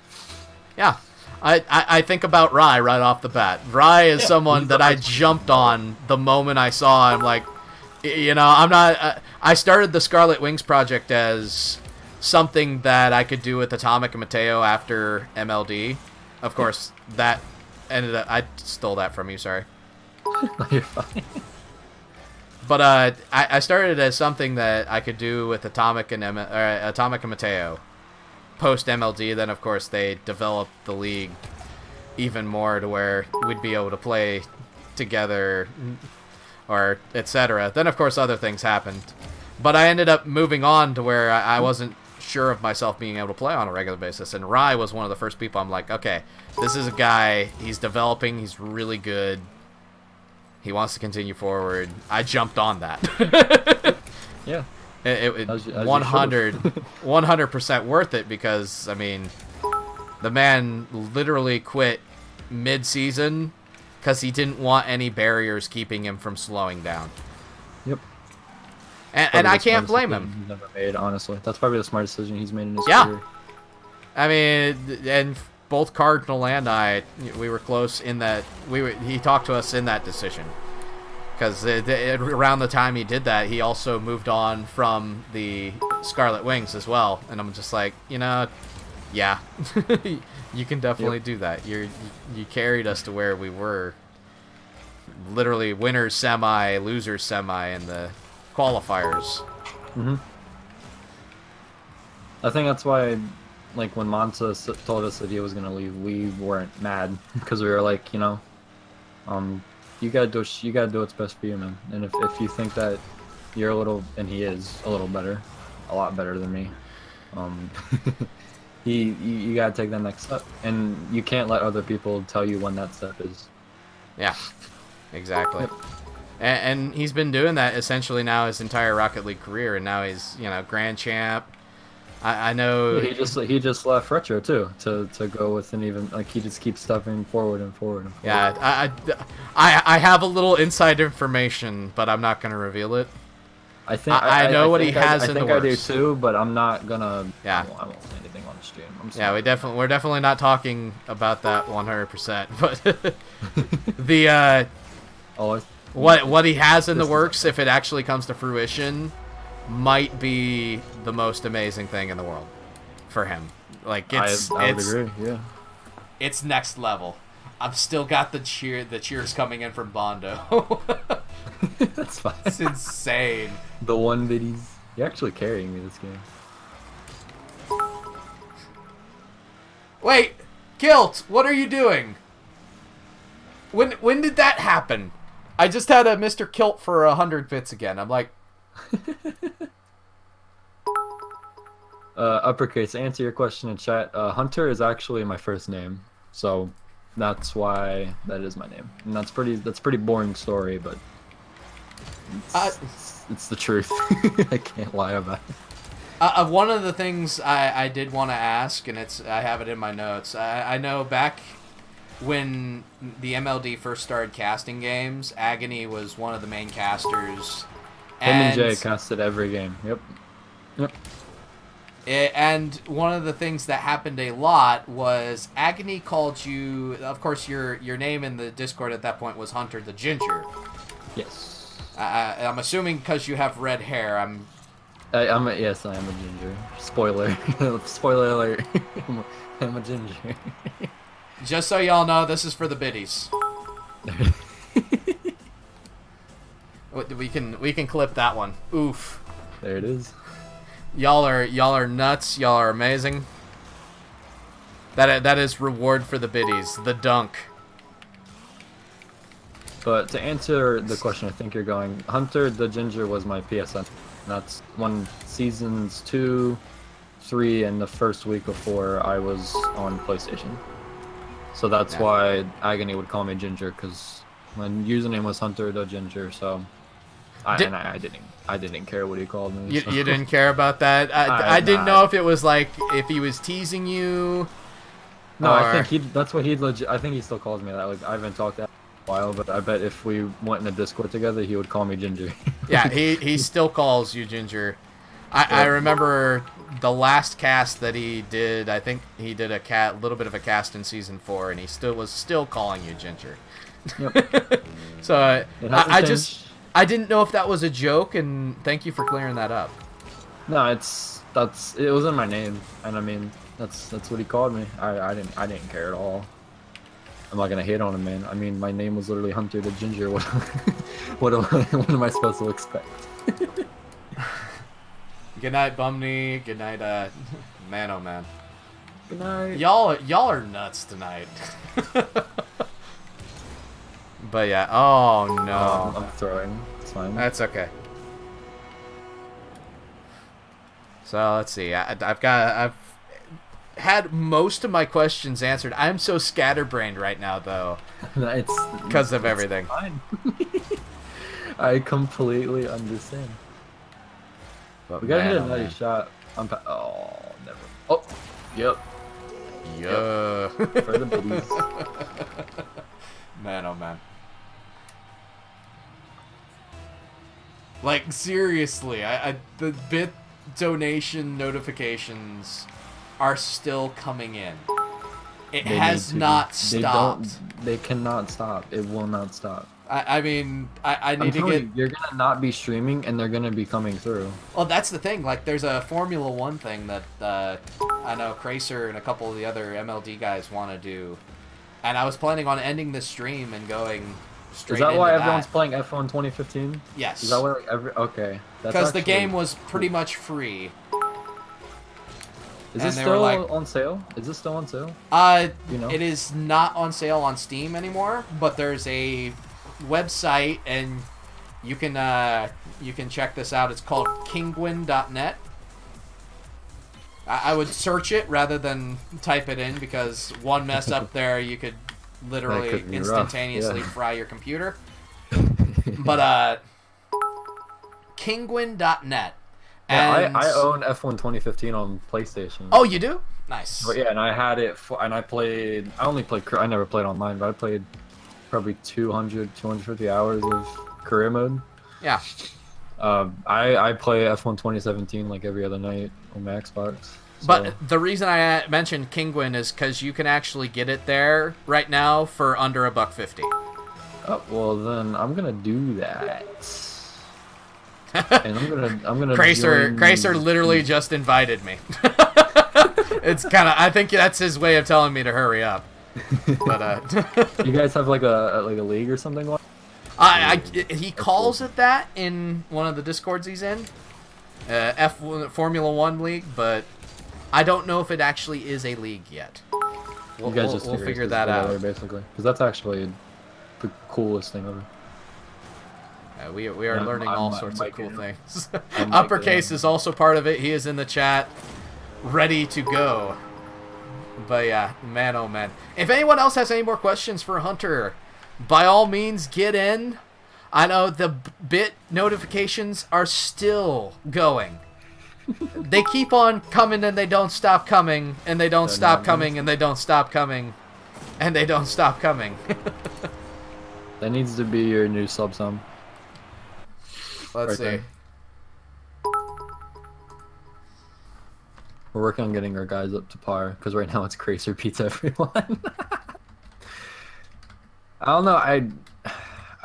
Yeah. I think about Rai right off the bat. Rai is someone that I jumped on the moment I saw him. Like, you know, I'm not... I started the Scarlet Wings project as something that I could do with Atomic and Mateo after MLD. Of course, that ended up... I stole that from you, sorry. You're fine. But I started as something that I could do with Atomic and Mateo. Post MLD, then of course they developed the league even more to where we'd be able to play together, or etc. Then of course other things happened, but I ended up moving on to where I wasn't sure of myself being able to play on a regular basis, and Rai was one of the first people. I'm like, okay, this is a guy, he's developing, he's really good, he wants to continue forward. I jumped on that. Yeah. It As you 100% worth it because, I mean, the man literally quit mid-season because he didn't want any barriers keeping him from slowing down. Yep. And I can't blame him. He's never made, honestly. That's probably the smartest decision he's made in his Yeah. career. I mean, and both Cardinal and I, we were close in that. He talked to us in that decision because around the time he did that, he also moved on from the Scarlet Wings as well. And I'm just like, yeah, you can definitely do that. You carried us to where we were. Literally, winners semi, losers semi in the qualifiers. I think that's why, like, when Monza told us that he was gonna leave, we weren't mad because we were like, you gotta do what's best for you, man. And if you think that you're a little, and he is a little better, a lot better than me, you gotta take that next step, and you can't let other people tell you when that step is. Yeah, exactly. And he's been doing that essentially now his entire Rocket League career, and now he's Grand Champ. I know He just left Retro too to go with an even, like, he just keeps stepping forward and forward and forward. Yeah, I have a little inside information, but I'm not gonna reveal it. I know what he has in the works. I think I do too, but I'm not gonna. Yeah. I won't say anything on the stream. I'm Yeah, sorry. we're definitely not talking about that 100%. But the Oh, what he has in the This is- works, if it actually comes to fruition, might be the most amazing thing in the world for him. Like I would agree. Yeah. it's next level. I've still got the cheers coming in from Bondo. That's fine. It's insane. The one that you're actually carrying me this game. Wait, Kilt, what are you doing? When did that happen? I just had a Mr. Kilt for 100 bits again. I'm like, Uppercase, to answer your question in chat, Hunter is actually my first name, so that's why that is my name. And that's pretty boring story, but it's the truth. I can't lie about it. one of the things I did want to ask, and I have it in my notes. I know back when the MLD first started casting games, Agony was one of the main casters. Him and Jay casted every game. Yep. And one of the things that happened a lot was Agony called you. Of course, your name in the Discord at that point was Hunter the Ginger. Yes. I'm assuming because you have red hair. Yes, I am a ginger. Spoiler. Spoiler alert. I'm a ginger. Just so y'all know, this is for the biddies. We can clip that one. Oof. There it is. Y'all are nuts. Y'all are amazing. That is reward for the biddies. The dunk. But to answer the question, I think you're going, Hunter the Ginger was my PSN. That's when seasons 2, 3, and the first week of 4 I was on PlayStation. So that's why Agony would call me Ginger, because my username was Hunter the Ginger. So I didn't care what he called me. You so. you didn't care about that. I didn't know if it was like if he was teasing you. No, or... I think that's what he'd legit. I think he still calls me that. Like, I haven't talked to him in a while, but I bet if we went in a Discord together, he would call me Ginger. Yeah, he still calls you Ginger. I remember the last cast that he did. I think he did a little bit of a cast in season 4, and he was still calling you Ginger. Yep. So It hasn't changed. I didn't know if that was a joke, and thank you for clearing that up. No, it was in my name, and I mean that's what he called me. I didn't care at all. I'm not gonna hate on him, man. I mean, my name was literally Hunter the Ginger. What am I supposed to expect? Good night, Bumney. Good night, man. Oh man. Good night. Y'all are nuts tonight. But yeah. Oh no. I'm throwing. It's fine. That's okay. So let's see. I've had most of my questions answered. I'm so scatterbrained right now, though, It's because of everything. fine. I completely understand. But We gotta man, hit a oh, nutty man. shot. Oh, never. Oh, yep. Yeah. For the biddies. Man, oh man. Like, seriously, the bit donation notifications are still coming in. It They has need to. not They stopped. They cannot stop. It will not stop. I mean, I I'm need to telling get... you, you're gonna not be streaming, and they're gonna be coming through. Well, that's the thing. Like, there's a Formula One thing that I know Cracer and a couple of the other MLD guys want to do. And I was planning on ending this stream and going straight Is that into why that. everyone's playing F1 2015? Yes. Is that why okay? That's Because the actually- game was pretty much free. Is and this they were still like- on sale? Is this still on sale? You know? It is not on sale on Steam anymore, but there's a website and you can check this out. It's called Kingwin.net. I would search it rather than type it in because one mess up there you could literally That could be rough, instantaneously yeah. fry your computer. But Kingwin.net. Yeah, And I own F1 2015 on PlayStation. Oh, you do? Nice. But yeah, and I had it, and I played. I only played. I never played online, but I played probably 250 hours of career mode. Yeah. I play F1 2017 like every other night on my Xbox. So. But the reason I mentioned Kingwin is because you can actually get it there right now for under $1.50. Oh, well then I'm gonna do that. And I'm gonna. Cracer literally just invited me. It's kind of. I think that's his way of telling me to hurry up. But You guys have like a league or something like? he calls it that in one of the discords he's in, F1 Formula One League, but I don't know if it actually is a league yet. You guys just we'll figure that out. basically, because that's actually the coolest thing ever. We are Yeah, learning I'm all sorts of Mike cool in. things. I'm Mike Uppercase in. is also part of it. He is in the chat, ready to go. But yeah, man, oh man. If anyone else has any more questions for Hunter, by all means, get in. I know the bit notifications are still going. They keep on coming and they don't stop coming, and they don't They're stop not coming, and they don't stop coming, and they don't stop coming. That needs to be your new sub sum. Let's Right see. there. We're working on getting our guys up to par because right now it's Cracer beats everyone. I don't know. I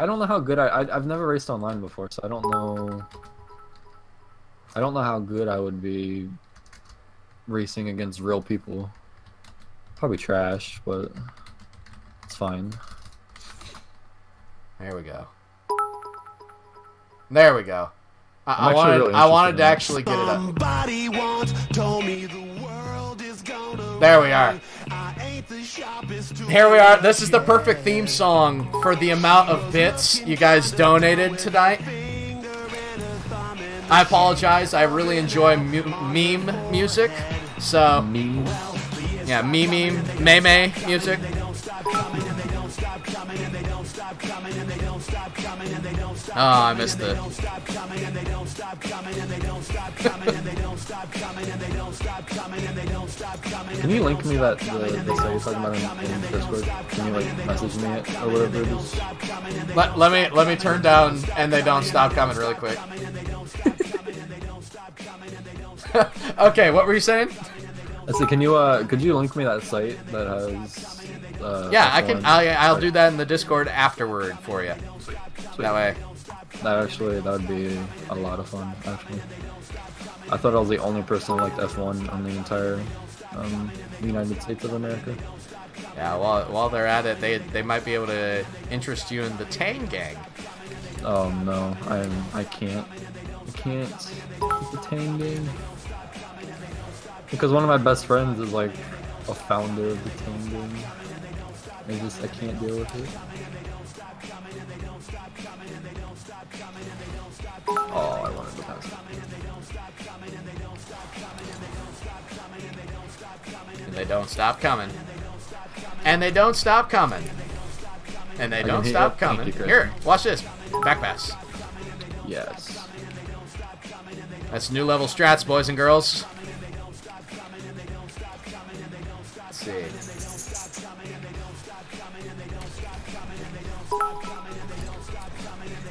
don't know how good I've never raced online before, so I don't know. I don't know how good I would be racing against real people. Probably trash, but it's fine. There we go. There we go. I'm actually really I wanted interested to in actually get it up. Somebody once told me the world is gonna There we are. I ain't the sharpest tool. Here we are. This is the perfect theme song for the amount of bits you guys donated tonight. I apologize. I really enjoy meme music. So, Me, yeah, meme music. Oh, I missed it. can you link me that the site you're talking about in Discord? Can you like message me it or whatever it is? Let me turn down and they don't stop coming really quick. Okay, what were you saying? I said, could you link me that site that has? Yeah, I can. F1? I'll do that in the Discord afterward for you. That way. That would be a lot of fun. Actually, I thought I was the only person who liked F1 on the entire United States of America. Yeah, while they're at it, they might be able to interest you in the Tang Gang. Oh no, I can't the Tang Gang. Because one of my best friends is like a founder of the Tang Gang. I can't deal with it. Oh, I wanted to pass it. And they don't stop coming. And they don't stop coming. And they don't hear- stop thank coming. you, Chris. Here, watch this. Back pass. Yes. That's new level strats, boys and girls. Let's see.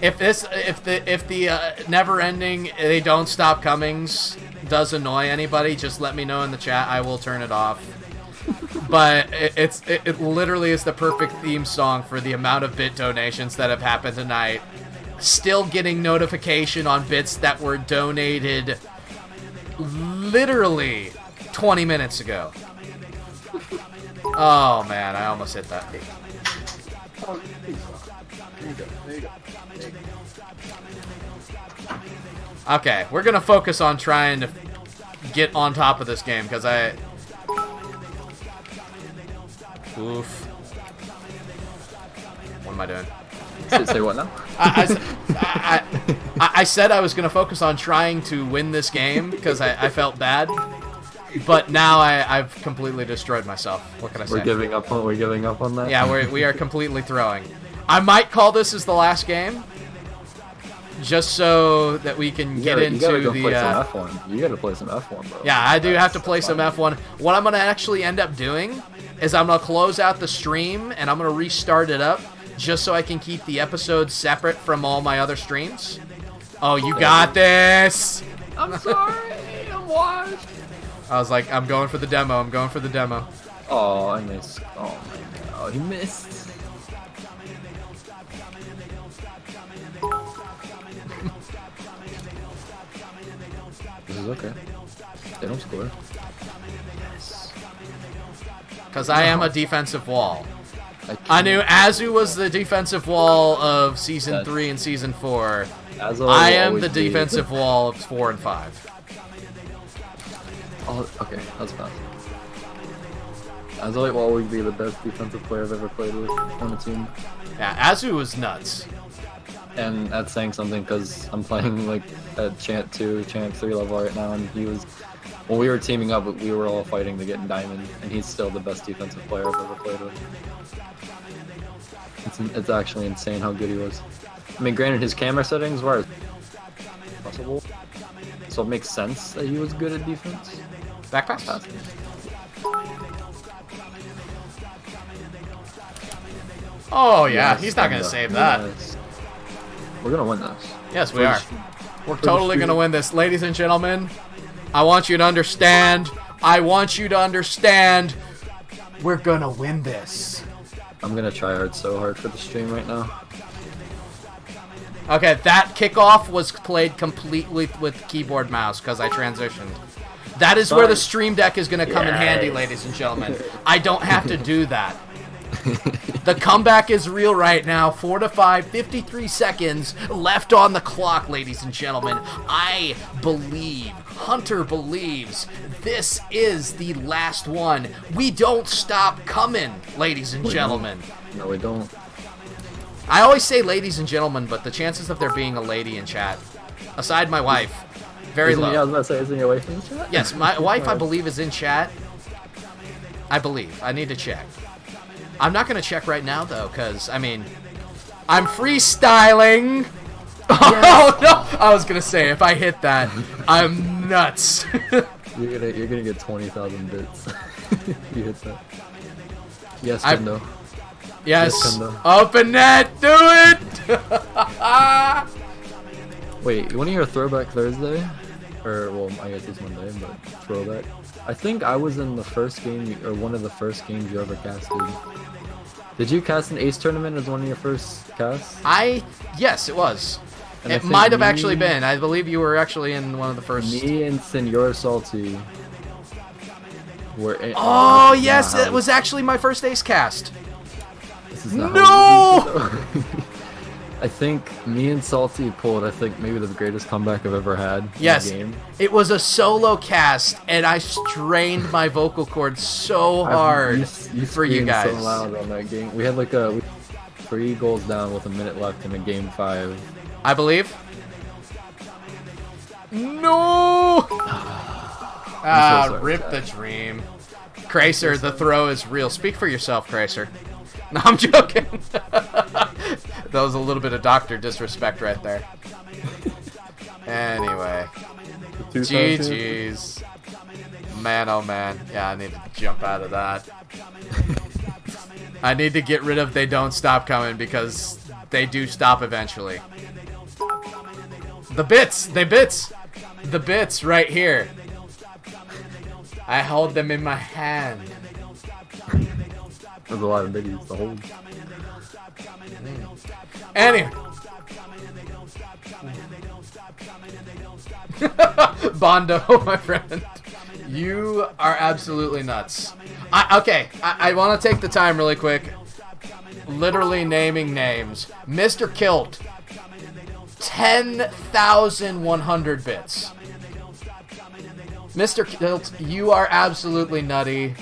If the never-ending they don't stop comings does annoy anybody, just let me know in the chat. I will turn it off. But it literally is the perfect theme song for the amount of bit donations that have happened tonight. Still getting notification on bits that were donated literally 20 minutes ago. Oh man, I almost hit that. Oh, there you go. There you go. Okay, we're gonna focus on trying to get on top of this game because I. Oof. What am I doing? Say what now? I said I was gonna focus on trying to win this game because I felt bad, but now I've completely destroyed myself. What can I say? We're giving up on that. Yeah, we are completely throwing. I might call this as the last game. Just so that we can get into go the. Play some F1. You gotta play some F1, bro. Yeah, I do have to play some F1. What I'm gonna actually end up doing is I'm gonna close out the stream and I'm gonna restart it up just so I can keep the episodes separate from all my other streams. Oh, you got this! I'm sorry, I'm washed. I was like, I'm going for the demo. I'm going for the demo. Oh, I missed. Oh my god, he missed. This is okay. They don't score. Yes. Because I am a defensive wall. I can't- knew Azu was the defensive wall of Season That's- 3 and Season 4. As will I am always the be- defensive wall of 4 and 5. Oh, okay, that's fine. Azoi will always be the best defensive player I've ever played with on the team. Yeah, Azu was nuts. And that's saying something because I'm playing like at Champ 2, Champ 3 level right now, and he was, when we were teaming up, we were all fighting to get in Diamond, and he's still the best defensive player I've ever played with. It's actually insane how good he was. I mean, granted, his camera settings were possible, so it makes sense that he was good at defense. Back pass? Passing. Oh, yeah, Yes, he's not going to and, save that. yes. We're gonna win this. Yes, we For the are. sh- We're the totally stream. going to win this. Ladies and gentlemen, I want you to understand. I want you to understand. We're going to win this. I'm gonna try so hard for the stream right now. Okay, that kickoff was played completely with keyboard mouse because I transitioned. That is where the Stream Deck is going to come in handy, Yes. ladies and gentlemen. I don't have to do that. The comeback is real right now. 4 to 5, 53 seconds left on the clock, ladies and gentlemen. I believe, Hunter believes, this is the last one. We don't stop coming, ladies and gentlemen. No, we don't. I always say ladies and gentlemen, but the chances of there being a lady in chat, aside my wife, very Yeah, I low. was about to say, isn't he away from the chat? Yes, my wife, I believe, is in chat. I believe. I need to check. I'm not going to check right now, though, because, I mean, I'm freestyling. Oh, no! I was going to say, if I hit that, I'm nuts. You're gonna get 20,000 bits. You hit that. Yes, I- Kendo. Yes. Yes, Kendo. Open net! Do it! Wait, one of your Throwback Thursday? Or, well, I guess it's Monday, but Throwback. I think I was in the first game, or one of the first games you ever casted. Did you cast an Ace Tournament as one of your first casts? Yes, it was. And I It think might have me- actually been. I believe you were actually in one of the first. Me and Senor Salty were in. Oh, this is yes, not it how was actually my first Ace cast. This is not No! how we do it. I think me and Salty pulled, I think, maybe the greatest comeback I've ever had Yes, in a game. it was a solo cast, and I strained my vocal cords so hard You for you screamed guys. so loud on that game. We had like 3 goals down with a minute left in a game 5. I believe. No! I'm so sorry, rip Chad. the dream. Cracer, the throw is real. Speak for yourself, Cracer. No, I'm joking. That was a little bit of doctor disrespect right there. Anyway. Two-time champion. GG's. Man, oh man. Yeah, I need to jump out of that. I need to get rid of they don't stop coming because they do stop eventually. The bits! The bits right here. I hold them in my hand. There's a lot of biddies to hold. Anyway. Bondo, my friend. You are absolutely nuts. I want to take the time really quick. Literally naming names. Mr. Kilt. 10,100 bits. Mr. Kilt, you are absolutely nutty.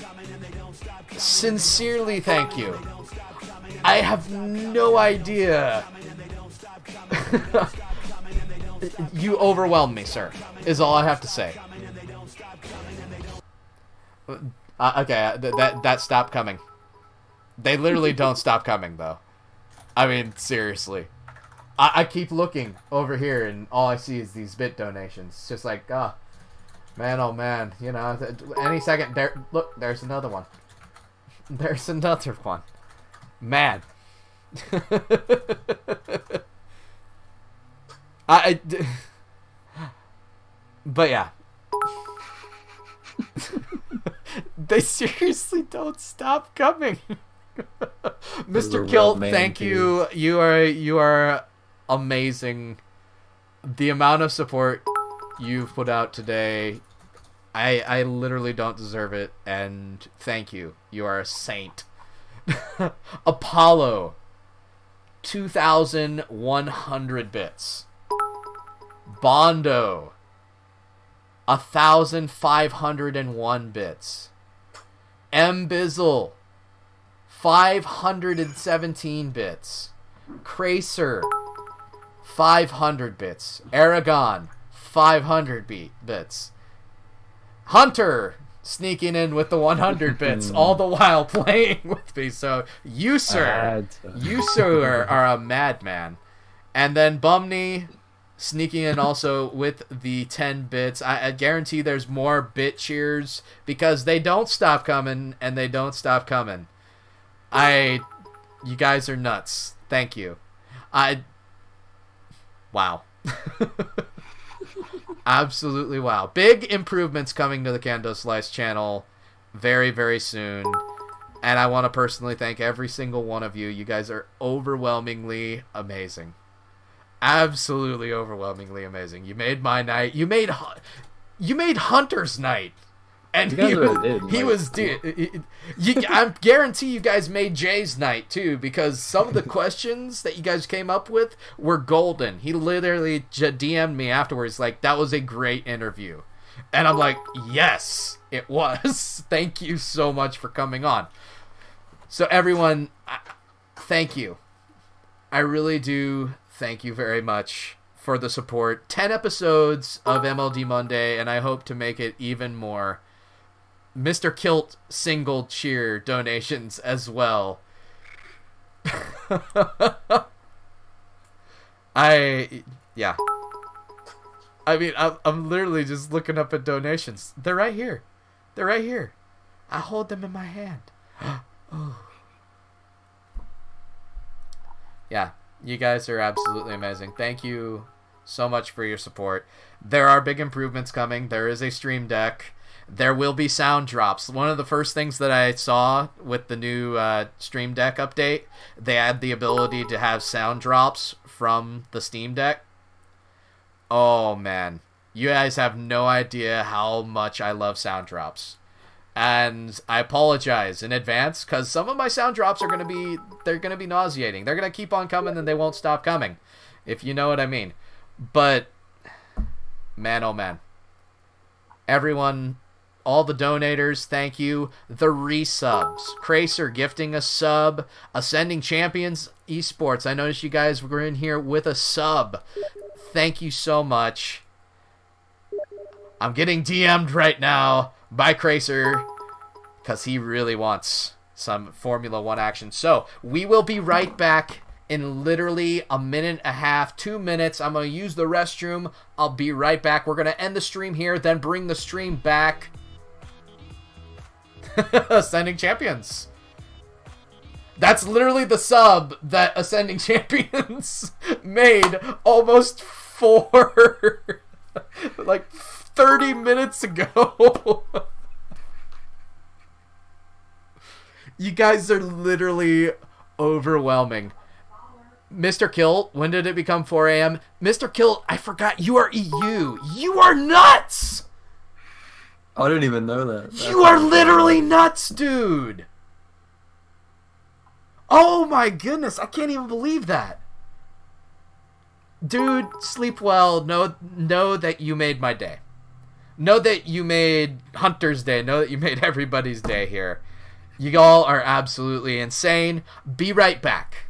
Sincerely thank you. I have no idea. You overwhelmed me, sir, is all I have to say. Okay, that stopped coming. They literally don't stop coming, though. I mean, seriously. I keep looking over here, and all I see is these bit donations. It's just like, man, oh man, you know, any second, look, there's another one. There's another one. Man. But yeah. They seriously don't stop coming. Mr. Kilt, thank you. You are amazing. The amount of support you've put out today, I literally don't deserve it, and thank you. You are a saint. Apollo, 2,100 bits. Bondo, 1,501 bits. Mbizzle, 517 bits. Cracer, 500 bits. Aragon, 500 bits. Hunter, sneaking in with the 100 bits, all the while playing with me. So you, sir, are a madman. And then Bumney, sneaking in also with the 10 bits. I guarantee there's more bit cheers because they don't stop coming, and they don't stop coming. You guys are nuts. Thank you. Wow. Absolutely wow. Big improvements coming to the Kando Slice channel very, very soon. And I want to personally thank every single one of you. You guys are overwhelmingly amazing. Absolutely overwhelmingly amazing. You made my night. You made Hunter's night. And I guarantee you guys made Jay's night too, because some of the questions that you guys came up with were golden. He literally DM'd me afterwards like, that was a great interview. And I'm like, yes, it was. Thank you so much for coming on. So everyone, thank you. I really do thank you very much for the support. 10 episodes of MLD Monday, and I hope to make it even more. Mr. Kilt single cheer donations as well. Yeah. I mean, I'm literally just looking up at donations. They're right here. They're right here. I hold them in my hand. Oh. Yeah, you guys are absolutely amazing. Thank you so much for your support. There are big improvements coming. There is a Stream Deck. There will be sound drops. One of the first things that I saw with the new Stream Deck update, they add the ability to have sound drops from the Steam Deck. Oh, man. You guys have no idea how much I love sound drops. And I apologize in advance, because some of my sound drops are going to be, they're going to be nauseating. They're going to keep on coming, and they won't stop coming, if you know what I mean. But, man, oh, man. Everyone, all the donators, thank you. The resubs. Cracer gifting a sub. Ascending Champions Esports. I noticed you guys were in here with a sub. Thank you so much. I'm getting DM'd right now by Cracer because he really wants some Formula 1 action. So, we will be right back in literally a minute and a half, 2 minutes. I'm going to use the restroom. I'll be right back. We're going to end the stream here, then bring the stream back. Ascending Champions. That's literally the sub that Ascending Champions made almost like 30 minutes ago. You guys are literally overwhelming. Mr. Kill, when did it become 4 a.m.? Mr. Kill, I forgot, you are EU. You are nuts! I didn't even know that. You are literally nuts, dude! Oh my goodness, I can't even believe that. Dude, sleep well. Know that you made my day. Know that you made Hunter's day. Know that you made everybody's day here. You all are absolutely insane. Be right back.